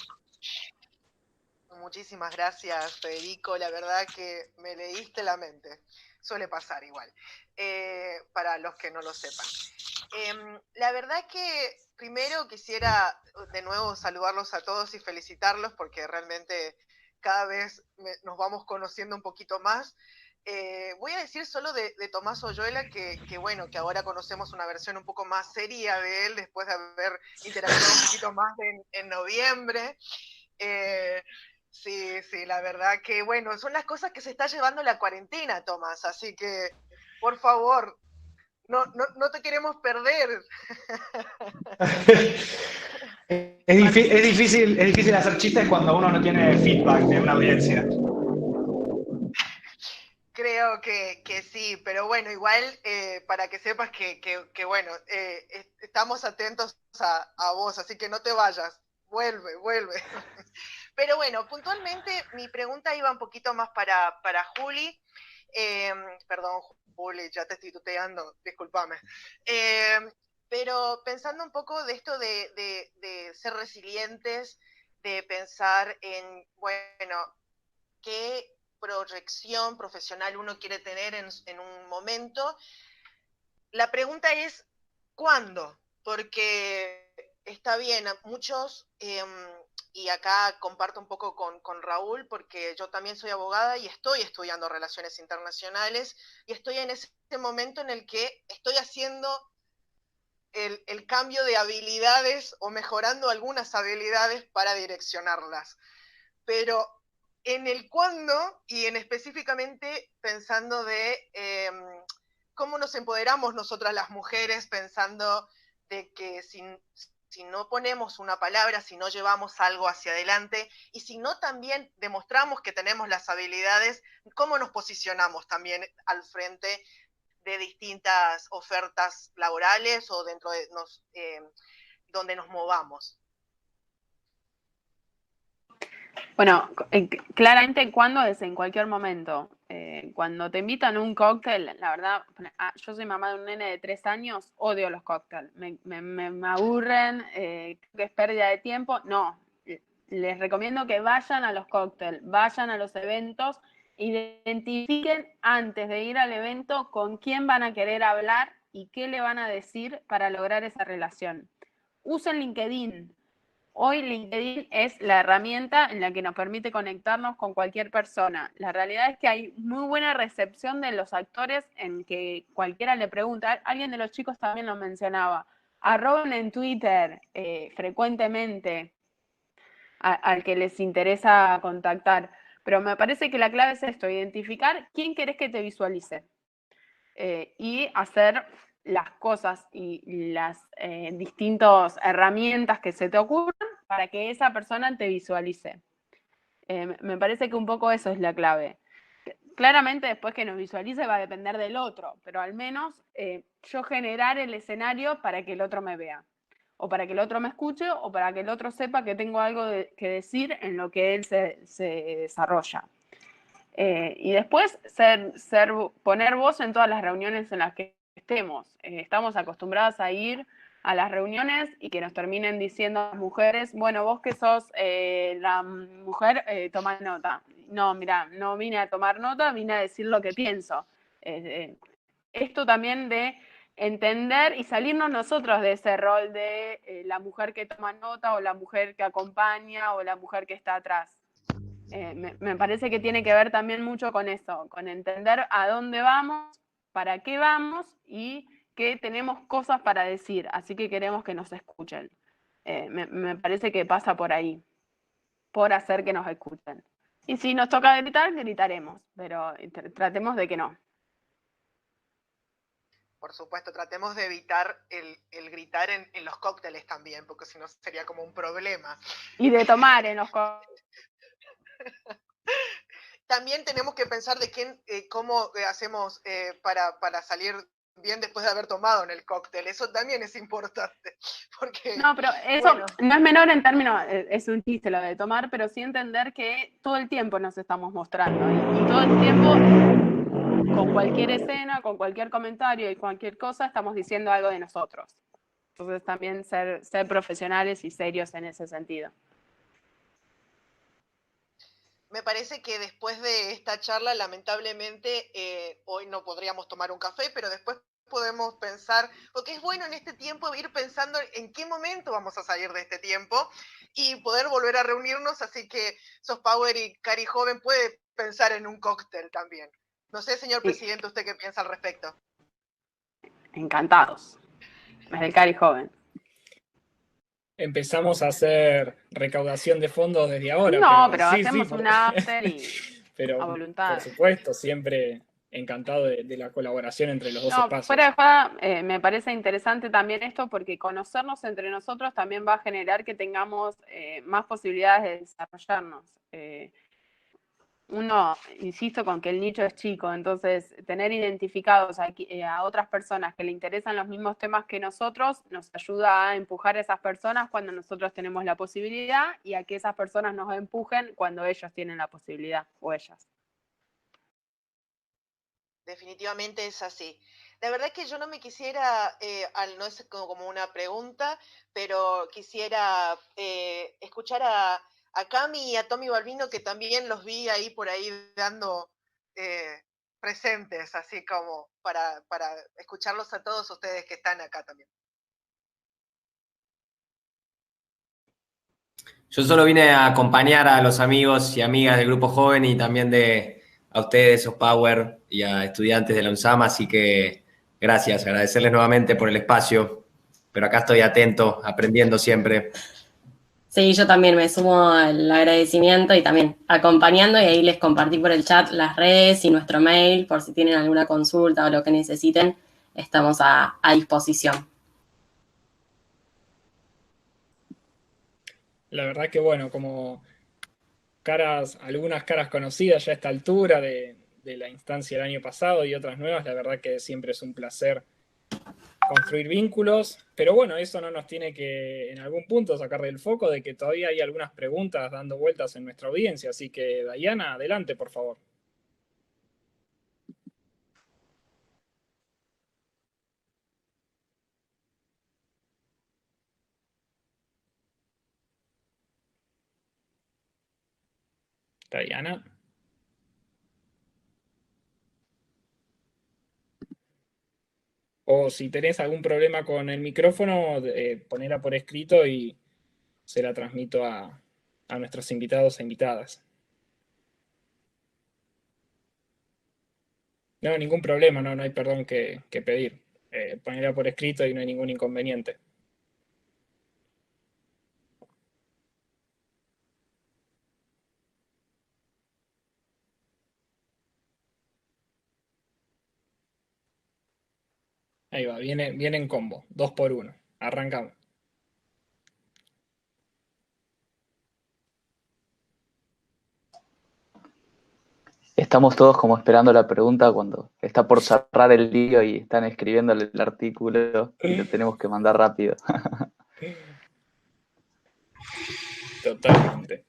Muchísimas gracias, Federico. La verdad que me leíste la mente. Suele pasar igual, para los que no lo sepan. La verdad que primero quisiera de nuevo saludarlos a todos y felicitarlos porque realmente cada vez nos vamos conociendo un poquito más. Voy a decir solo de Tomás Oyuela que bueno, que ahora conocemos una versión un poco más seria de él después de haber interactuado un poquito más en noviembre. Sí, la verdad que bueno, son las cosas que se está llevando la cuarentena, Tomás, así que por favor, no te queremos perder. Es difícil hacer chistes cuando uno no tiene feedback de una audiencia. Creo que sí, pero bueno, igual para que sepas que bueno, estamos atentos a vos, así que no te vayas, vuelve. Pero bueno, puntualmente mi pregunta iba un poquito más para Juli. Perdón, Juli, ya te estoy tuteando, discúlpame. Pero pensando un poco de esto de ser resilientes, de pensar en, bueno, qué proyección profesional uno quiere tener en un momento, la pregunta es, ¿cuándo? Porque está bien, muchos, y acá comparto un poco con Raúl, porque yo también soy abogada y estoy estudiando relaciones internacionales, y estoy en ese momento en el que estoy haciendo el cambio de habilidades o mejorando algunas habilidades para direccionarlas. Pero en el cuándo y en específicamente pensando de cómo nos empoderamos nosotras las mujeres, pensando de que si no ponemos una palabra, si no llevamos algo hacia adelante y si no también demostramos que tenemos las habilidades, cómo nos posicionamos también al frente de distintas ofertas laborales o dentro de donde nos movamos. Bueno, claramente cuando es en cualquier momento. Cuando te invitan a un cóctel, la verdad, yo soy mamá de un nene de 3 años, odio los cócteles, me aburren, creo que es pérdida de tiempo. No, les recomiendo que vayan a los cócteles, vayan a los eventos, identifiquen antes de ir al evento con quién van a querer hablar y qué le van a decir para lograr esa relación. Usen LinkedIn. Hoy LinkedIn es la herramienta en la que nos permite conectarnos con cualquier persona. La realidad es que hay muy buena recepción de los actores en que cualquiera le pregunta. Alguien de los chicos también lo mencionaba. Arroben en Twitter frecuentemente al que les interesa contactar. Pero me parece que la clave es esto, identificar quién querés que te visualice y hacer las cosas y las distintas herramientas que se te ocurran para que esa persona te visualice. Me parece que un poco eso es la clave. Claramente después que nos visualice va a depender del otro, pero al menos yo generar el escenario para que el otro me vea, o para que el otro me escuche, o para que el otro sepa que tengo algo que decir en lo que él se desarrolla. Y después poner voz en todas las reuniones en las que estemos. Estamos acostumbradas a ir a las reuniones y que nos terminen diciendo a las mujeres, bueno, vos que sos la mujer, toma nota. No, mira, no vine a tomar nota, vine a decir lo que pienso. Esto también de entender y salirnos nosotros de ese rol de la mujer que toma nota o la mujer que acompaña o la mujer que está atrás. Me parece que tiene que ver también mucho con eso, con entender a dónde vamos, para qué vamos y que tenemos cosas para decir, así que queremos que nos escuchen. Me parece que pasa por ahí, por hacer que nos escuchen. Y si nos toca gritar, gritaremos, pero tratemos de que no. por supuesto, tratemos de evitar el gritar en los cócteles también, porque si no sería como un problema. Y de tomar en los También tenemos que pensar de cómo hacemos para salir bien después de haber tomado en el cóctel. Eso también es importante. Porque, no, pero eso no es menor en términos, es un chiste lo de tomar, pero sí entender que todo el tiempo nos estamos mostrando y todo el tiempo, con cualquier escena, con cualquier comentario y cualquier cosa, estamos diciendo algo de nosotros. Entonces también ser profesionales y serios en ese sentido. Me parece que después de esta charla, lamentablemente, hoy no podríamos tomar un café, pero después podemos pensar, porque es bueno en este tiempo ir pensando en qué momento vamos a salir de este tiempo y poder volver a reunirnos, así que Softpower y Cari Joven puede pensar en un cóctel también. No sé, señor presidente, ¿usted qué piensa al respecto? Encantados. Desde el Cari Joven. Empezamos a hacer recaudación de fondos desde ahora. No, pero hacemos un after y pero, a voluntad. Por supuesto, siempre encantado de la colaboración entre los dos espacios. Fuera de joda, me parece interesante también esto porque conocernos entre nosotros también va a generar que tengamos más posibilidades de desarrollarnos. Uno, insisto con que el nicho es chico, entonces tener identificados a otras personas que le interesan los mismos temas que nosotros nos ayuda a empujar a esas personas cuando nosotros tenemos la posibilidad y a que esas personas nos empujen cuando ellos tienen la posibilidad o ellas. Definitivamente es así. La verdad que yo no me quisiera, no es como una pregunta, pero quisiera escuchar a Cami y a Tommy Balbino, que también los vi ahí por ahí dando presentes, así como para escucharlos a todos ustedes que están acá también. Yo solo vine a acompañar a los amigos y amigas del Grupo Joven y también a ustedes, Softpower, y a estudiantes de la UNSAM, así que gracias, agradecerles nuevamente por el espacio, pero acá estoy atento, aprendiendo siempre. Sí, yo también me sumo al agradecimiento y también acompañando, y ahí les compartí por el chat las redes y nuestro mail, por si tienen alguna consulta o lo que necesiten, estamos a disposición. La verdad que bueno, como algunas caras conocidas ya a esta altura de la instancia del año pasado y otras nuevas, la verdad que siempre es un placer construir vínculos, pero bueno, eso no nos tiene que en algún punto sacar del foco de que todavía hay algunas preguntas dando vueltas en nuestra audiencia, así que Dayana, adelante por favor. Dayana. O si tenés algún problema con el micrófono, ponela por escrito y se la transmito a nuestros invitados e invitadas. No, ningún problema, no hay perdón que pedir. Ponela por escrito y no hay ningún inconveniente. Ahí va, viene en combo, 2 por 1. Arrancamos. Estamos todos como esperando la pregunta cuando está por cerrar el lío y están escribiendo el artículo y lo tenemos que mandar rápido. Totalmente.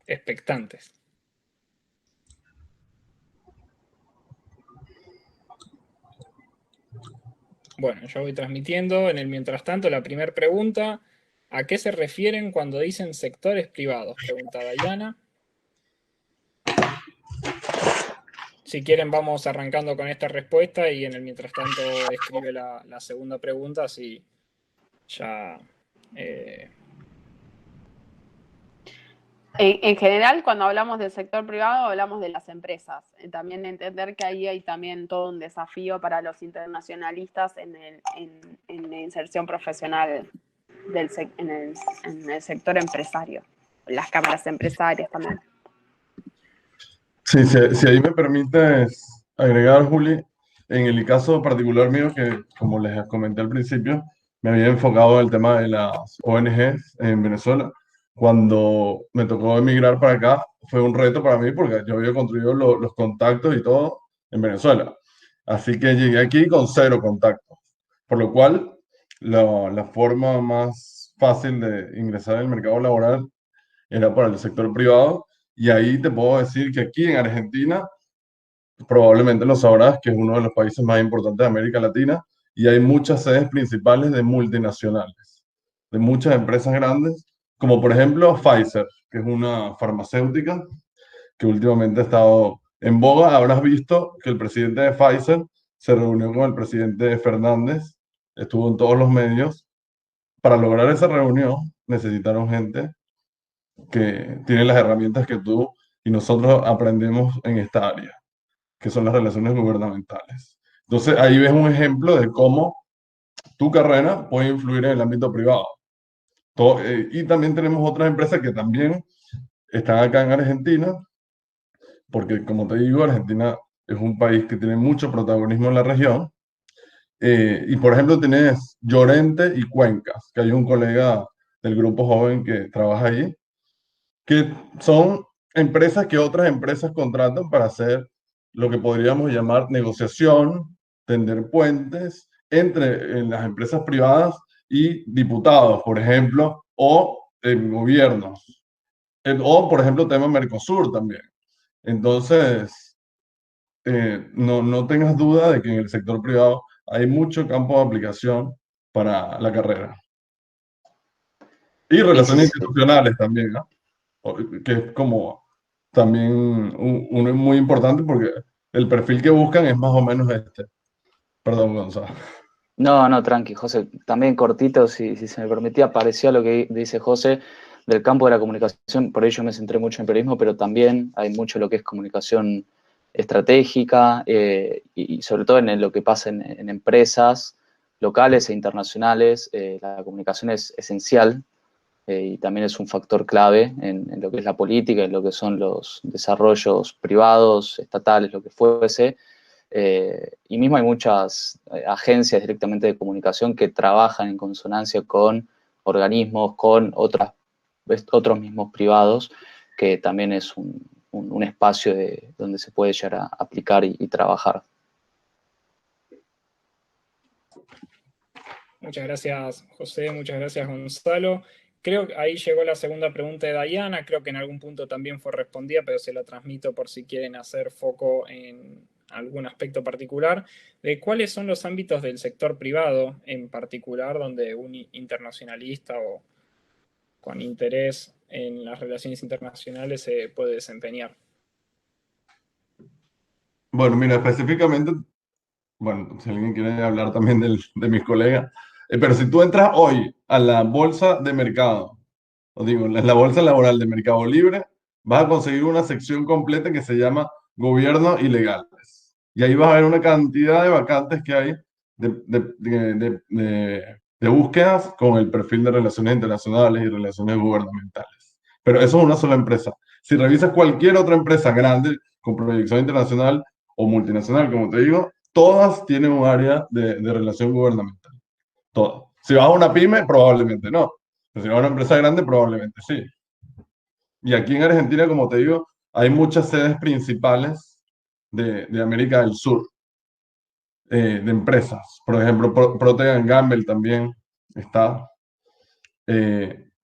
Expectantes. Bueno, yo voy transmitiendo. En el mientras tanto, la primera pregunta, ¿a qué se refieren cuando dicen sectores privados? Pregunta Dayana. Si quieren, vamos arrancando con esta respuesta y en el mientras tanto escribe la segunda pregunta, así ya... En general, cuando hablamos del sector privado, hablamos de las empresas. También entender que ahí hay también todo un desafío para los internacionalistas en la inserción profesional en el sector empresario, las cámaras empresarias también. Sí, si ahí me permites agregar, Juli, En el caso particular mío, que como les comenté al principio, me había enfocado en el tema de las ONGs en Venezuela. Cuando me tocó emigrar para acá, fue un reto para mí porque yo había construido los contactos y todo en Venezuela. Así que llegué aquí con cero contactos, por lo cual la forma más fácil de ingresar al mercado laboral era para el sector privado. Y ahí te puedo decir que aquí en Argentina, probablemente lo sabrás, que es uno de los países más importantes de América Latina, y hay muchas sedes principales de multinacionales, de muchas empresas grandes, como por ejemplo Pfizer, que es una farmacéutica que últimamente ha estado en boga. Habrás visto que el presidente de Pfizer se reunió con el presidente Fernández, estuvo en todos los medios. Para lograr esa reunión necesitaron gente que tiene las herramientas que tú y nosotros aprendemos en esta área, que son las relaciones gubernamentales. Entonces, ahí ves un ejemplo de cómo tu carrera puede influir en el ámbito privado. Y también tenemos otras empresas que también están acá en Argentina, porque como te digo, Argentina es un país que tiene mucho protagonismo en la región. Y por ejemplo, tienes Llorente y Cuencas, que hay un colega del grupo joven que trabaja ahí, que son empresas que otras empresas contratan para hacer lo que podríamos llamar negociación, tender puentes entre las empresas privadas y diputados, por ejemplo, o gobiernos, o por ejemplo, tema Mercosur también. Entonces, no tengas duda de que en el sector privado hay mucho campo de aplicación para la carrera. Y relaciones institucionales también, ¿no? Que es como también uno es muy importante porque el perfil que buscan es más o menos este. Perdón, Gonzalo. No, tranqui, José. También cortito, si se me permitía, parecía lo que dice José del campo de la comunicación. Por ello me centré mucho en periodismo, pero también hay mucho lo que es comunicación estratégica y sobre todo en lo que pasa en empresas locales e internacionales. La comunicación es esencial y también es un factor clave en lo que es la política, en lo que son los desarrollos privados, estatales, lo que fuese. Y mismo hay muchas agencias directamente de comunicación que trabajan en consonancia con organismos, con otros mismos privados, que también es un espacio donde se puede llegar a aplicar y trabajar. Muchas gracias, José, muchas gracias, Gonzalo. Creo que ahí llegó la segunda pregunta de Dayana, creo que en algún punto también fue respondida, pero se la transmito por si quieren hacer foco en algún aspecto particular, de cuáles son los ámbitos del sector privado en particular donde un internacionalista o con interés en las relaciones internacionales se puede desempeñar. Bueno, mira, específicamente, bueno, si alguien quiere hablar también de mis colegas, pero si tú entras hoy a la bolsa de mercado, os digo, en la bolsa laboral de Mercado Libre, vas a conseguir una sección completa que se llama Gobierno y Legales. Y ahí vas a ver una cantidad de vacantes que hay de búsquedas con el perfil de relaciones internacionales y relaciones gubernamentales. Pero eso es una sola empresa. Si revisas cualquier otra empresa grande con proyección internacional o multinacional, como te digo, todas tienen un área de relación gubernamental. Todas. Si vas a una pyme, probablemente no. Pero si vas a una empresa grande, probablemente sí. Y aquí en Argentina, como te digo, hay muchas sedes principales de América del Sur, de empresas. Por ejemplo, Procter & Gamble también está.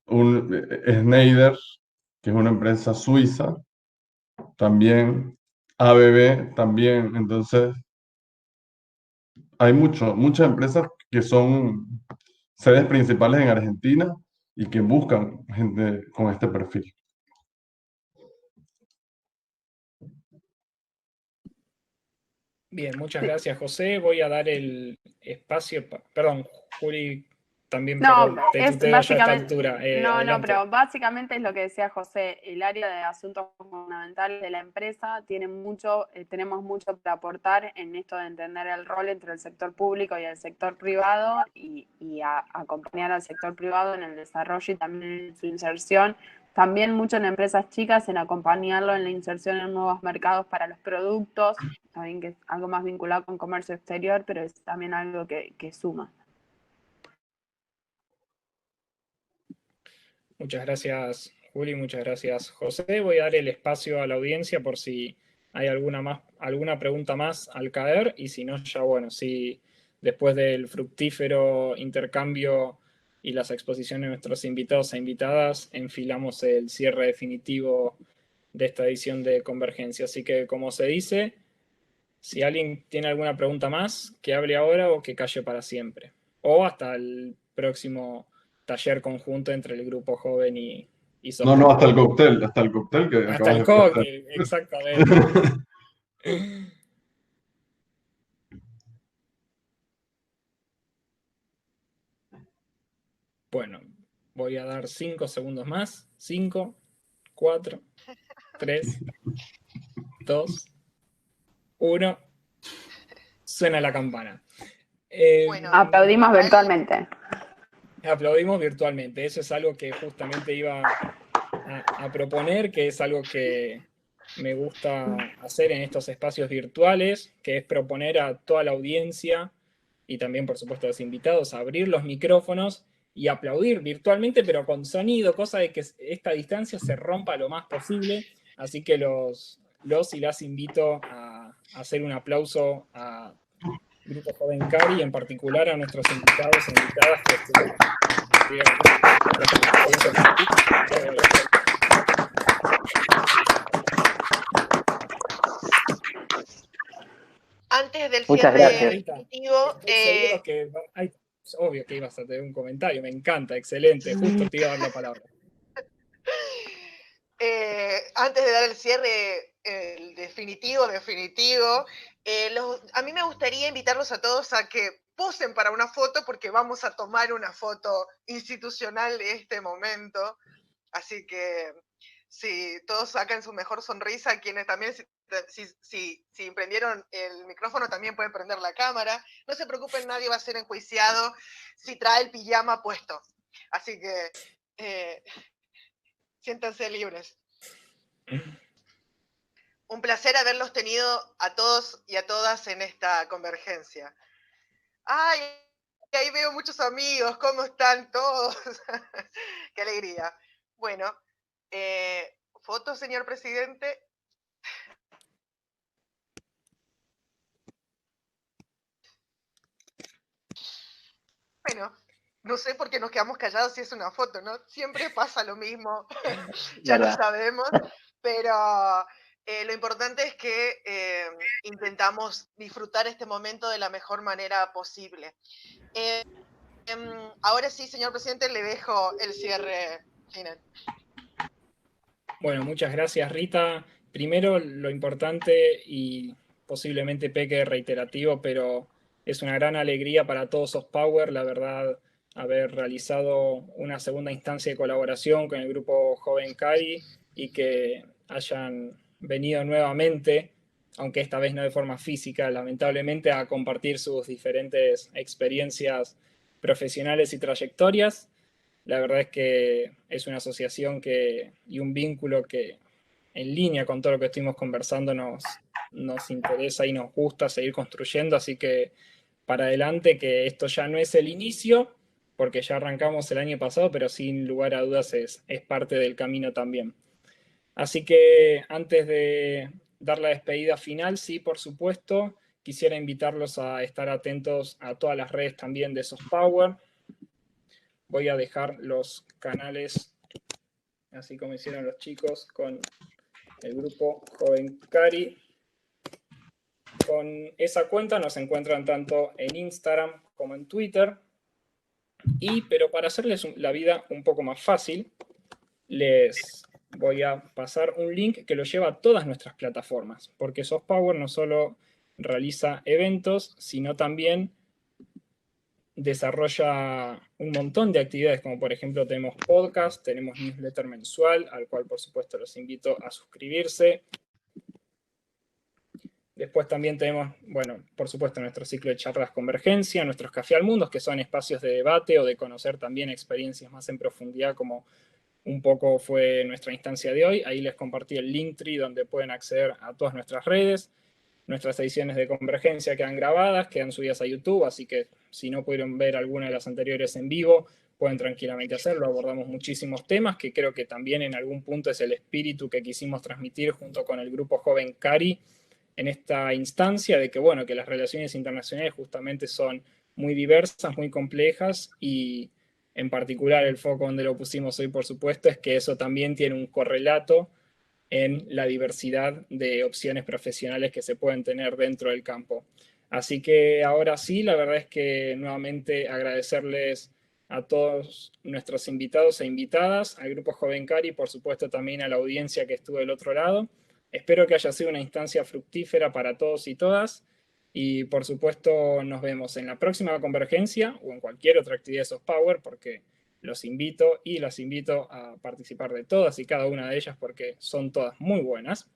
Schneider, que es una empresa suiza, también. ABB también. Entonces, hay muchas empresas que son sedes principales en Argentina y que buscan gente con este perfil. Bien, muchas gracias, José. Voy a dar el espacio. Perdón, Juli, también No, te es tuteo ya a esta básicamente, altura. no, Adelante. pero básicamente es lo que decía José, el área de asuntos fundamentales de la empresa tiene mucho, tenemos mucho para aportar en esto de entender el rol entre el sector público y el sector privado y acompañar al sector privado en el desarrollo y también en su inserción También mucho en empresas chicas, en acompañarlo en la inserción en nuevos mercados para los productos, también que es algo más vinculado con comercio exterior, pero es también algo que suma. Muchas gracias, Juli, muchas gracias, José. Voy a dar el espacio a la audiencia por si hay alguna pregunta más al caer, y si no, ya bueno, si después del fructífero intercambio y las exposiciones de nuestros invitados e invitadas, enfilamos el cierre definitivo de esta edición de Convergencia. Así que, como se dice, si alguien tiene alguna pregunta más, que hable ahora o que calle para siempre. O hasta el próximo taller conjunto entre el grupo joven y No, hasta el cóctel que hasta acabas el de cóctel, exactamente. Bueno, voy a dar 5 segundos más. 5, 4, 3, 2, 1. Suena la campana. Bueno, Aplaudimos virtualmente. Aplaudimos virtualmente. Eso es algo que justamente iba a proponer, que es algo que me gusta hacer en estos espacios virtuales, que es proponer a toda la audiencia y también, por supuesto, a los invitados, a abrir los micrófonos y aplaudir virtualmente, pero con sonido, cosa de que esta distancia se rompa lo más posible. Así que los y las invito a hacer un aplauso a Grupo Joven Cari, y en particular a nuestros invitados e invitadas que estuvieron. Antes del Muchas cierre gracias. definitivo, Seguro que es obvio que ibas a tener un comentario, me encanta, excelente, justo te iba a dar la palabra. Antes de dar el cierre el definitivo, a mí me gustaría invitarlos a todos a que posen para una foto, porque vamos a tomar una foto institucional de este momento. Así que si todos sacan su mejor sonrisa, quienes también, si prendieron el micrófono, también pueden prender la cámara. No se preocupen, nadie va a ser enjuiciado si trae el pijama puesto. Así que siéntanse libres. Un placer haberlos tenido a todos y a todas en esta convergencia. ¡Ay! Ahí veo muchos amigos, ¿cómo están todos? ¡Qué alegría! Bueno, foto, señor presidente. Bueno, no sé por qué nos quedamos callados si es una foto, ¿no? Siempre pasa lo mismo, ya lo sabemos, pero lo importante es que intentamos disfrutar este momento de la mejor manera posible. Ahora sí, señor presidente, le dejo el cierre final. Bueno, muchas gracias, Rita. Primero, lo importante, y posiblemente peque reiterativo, pero es una gran alegría para todos Power, la verdad, haber realizado una segunda instancia de colaboración con el grupo Joven Cari y que hayan venido nuevamente, aunque esta vez no de forma física, lamentablemente, a compartir sus diferentes experiencias profesionales y trayectorias. La verdad es que es una asociación y un vínculo que, en línea con todo lo que estuvimos conversando, nos interesa y nos gusta seguir construyendo, así que para adelante, que esto ya no es el inicio, porque ya arrancamos el año pasado, pero sin lugar a dudas es parte del camino también. Así que antes de dar la despedida final, sí, por supuesto, quisiera invitarlos a estar atentos a todas las redes también de Power. Voy a dejar los canales, así como hicieron los chicos con el grupo Joven Cari. Con esa cuenta nos encuentran tanto en Instagram como en Twitter. Pero para hacerles la vida un poco más fácil, les voy a pasar un link que lo lleva a todas nuestras plataformas, porque Power no solo realiza eventos, sino también desarrolla un montón de actividades, como por ejemplo tenemos podcast, tenemos newsletter mensual, al cual por supuesto los invito a suscribirse. Después también tenemos, bueno, por supuesto nuestro ciclo de charlas Convergencia, nuestros Café al Mundo, que son espacios de debate o de conocer también experiencias más en profundidad, como un poco fue nuestra instancia de hoy. Ahí les compartí el Linktree donde pueden acceder a todas nuestras redes. Nuestras ediciones de Convergencia quedan grabadas, quedan subidas a YouTube, así que si no pudieron ver alguna de las anteriores en vivo, pueden tranquilamente hacerlo. Abordamos muchísimos temas, que creo que también en algún punto es el espíritu que quisimos transmitir junto con el grupo joven CARI en esta instancia, de que, bueno, que las relaciones internacionales justamente son muy diversas, muy complejas, y en particular el foco donde lo pusimos hoy, por supuesto, es que eso también tiene un correlato en la diversidad de opciones profesionales que se pueden tener dentro del campo. Así que ahora sí, la verdad es que nuevamente agradecerles a todos nuestros invitados e invitadas, al Grupo Joven CARI y por supuesto también a la audiencia que estuvo del otro lado. Espero que haya sido una instancia fructífera para todos y todas, y por supuesto nos vemos en la próxima convergencia o en cualquier otra actividad de Soft Power, porque los invito y las invito a participar de todas y cada una de ellas porque son todas muy buenas.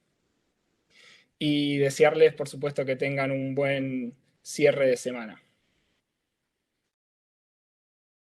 Y desearles, por supuesto, que tengan un buen cierre de semana.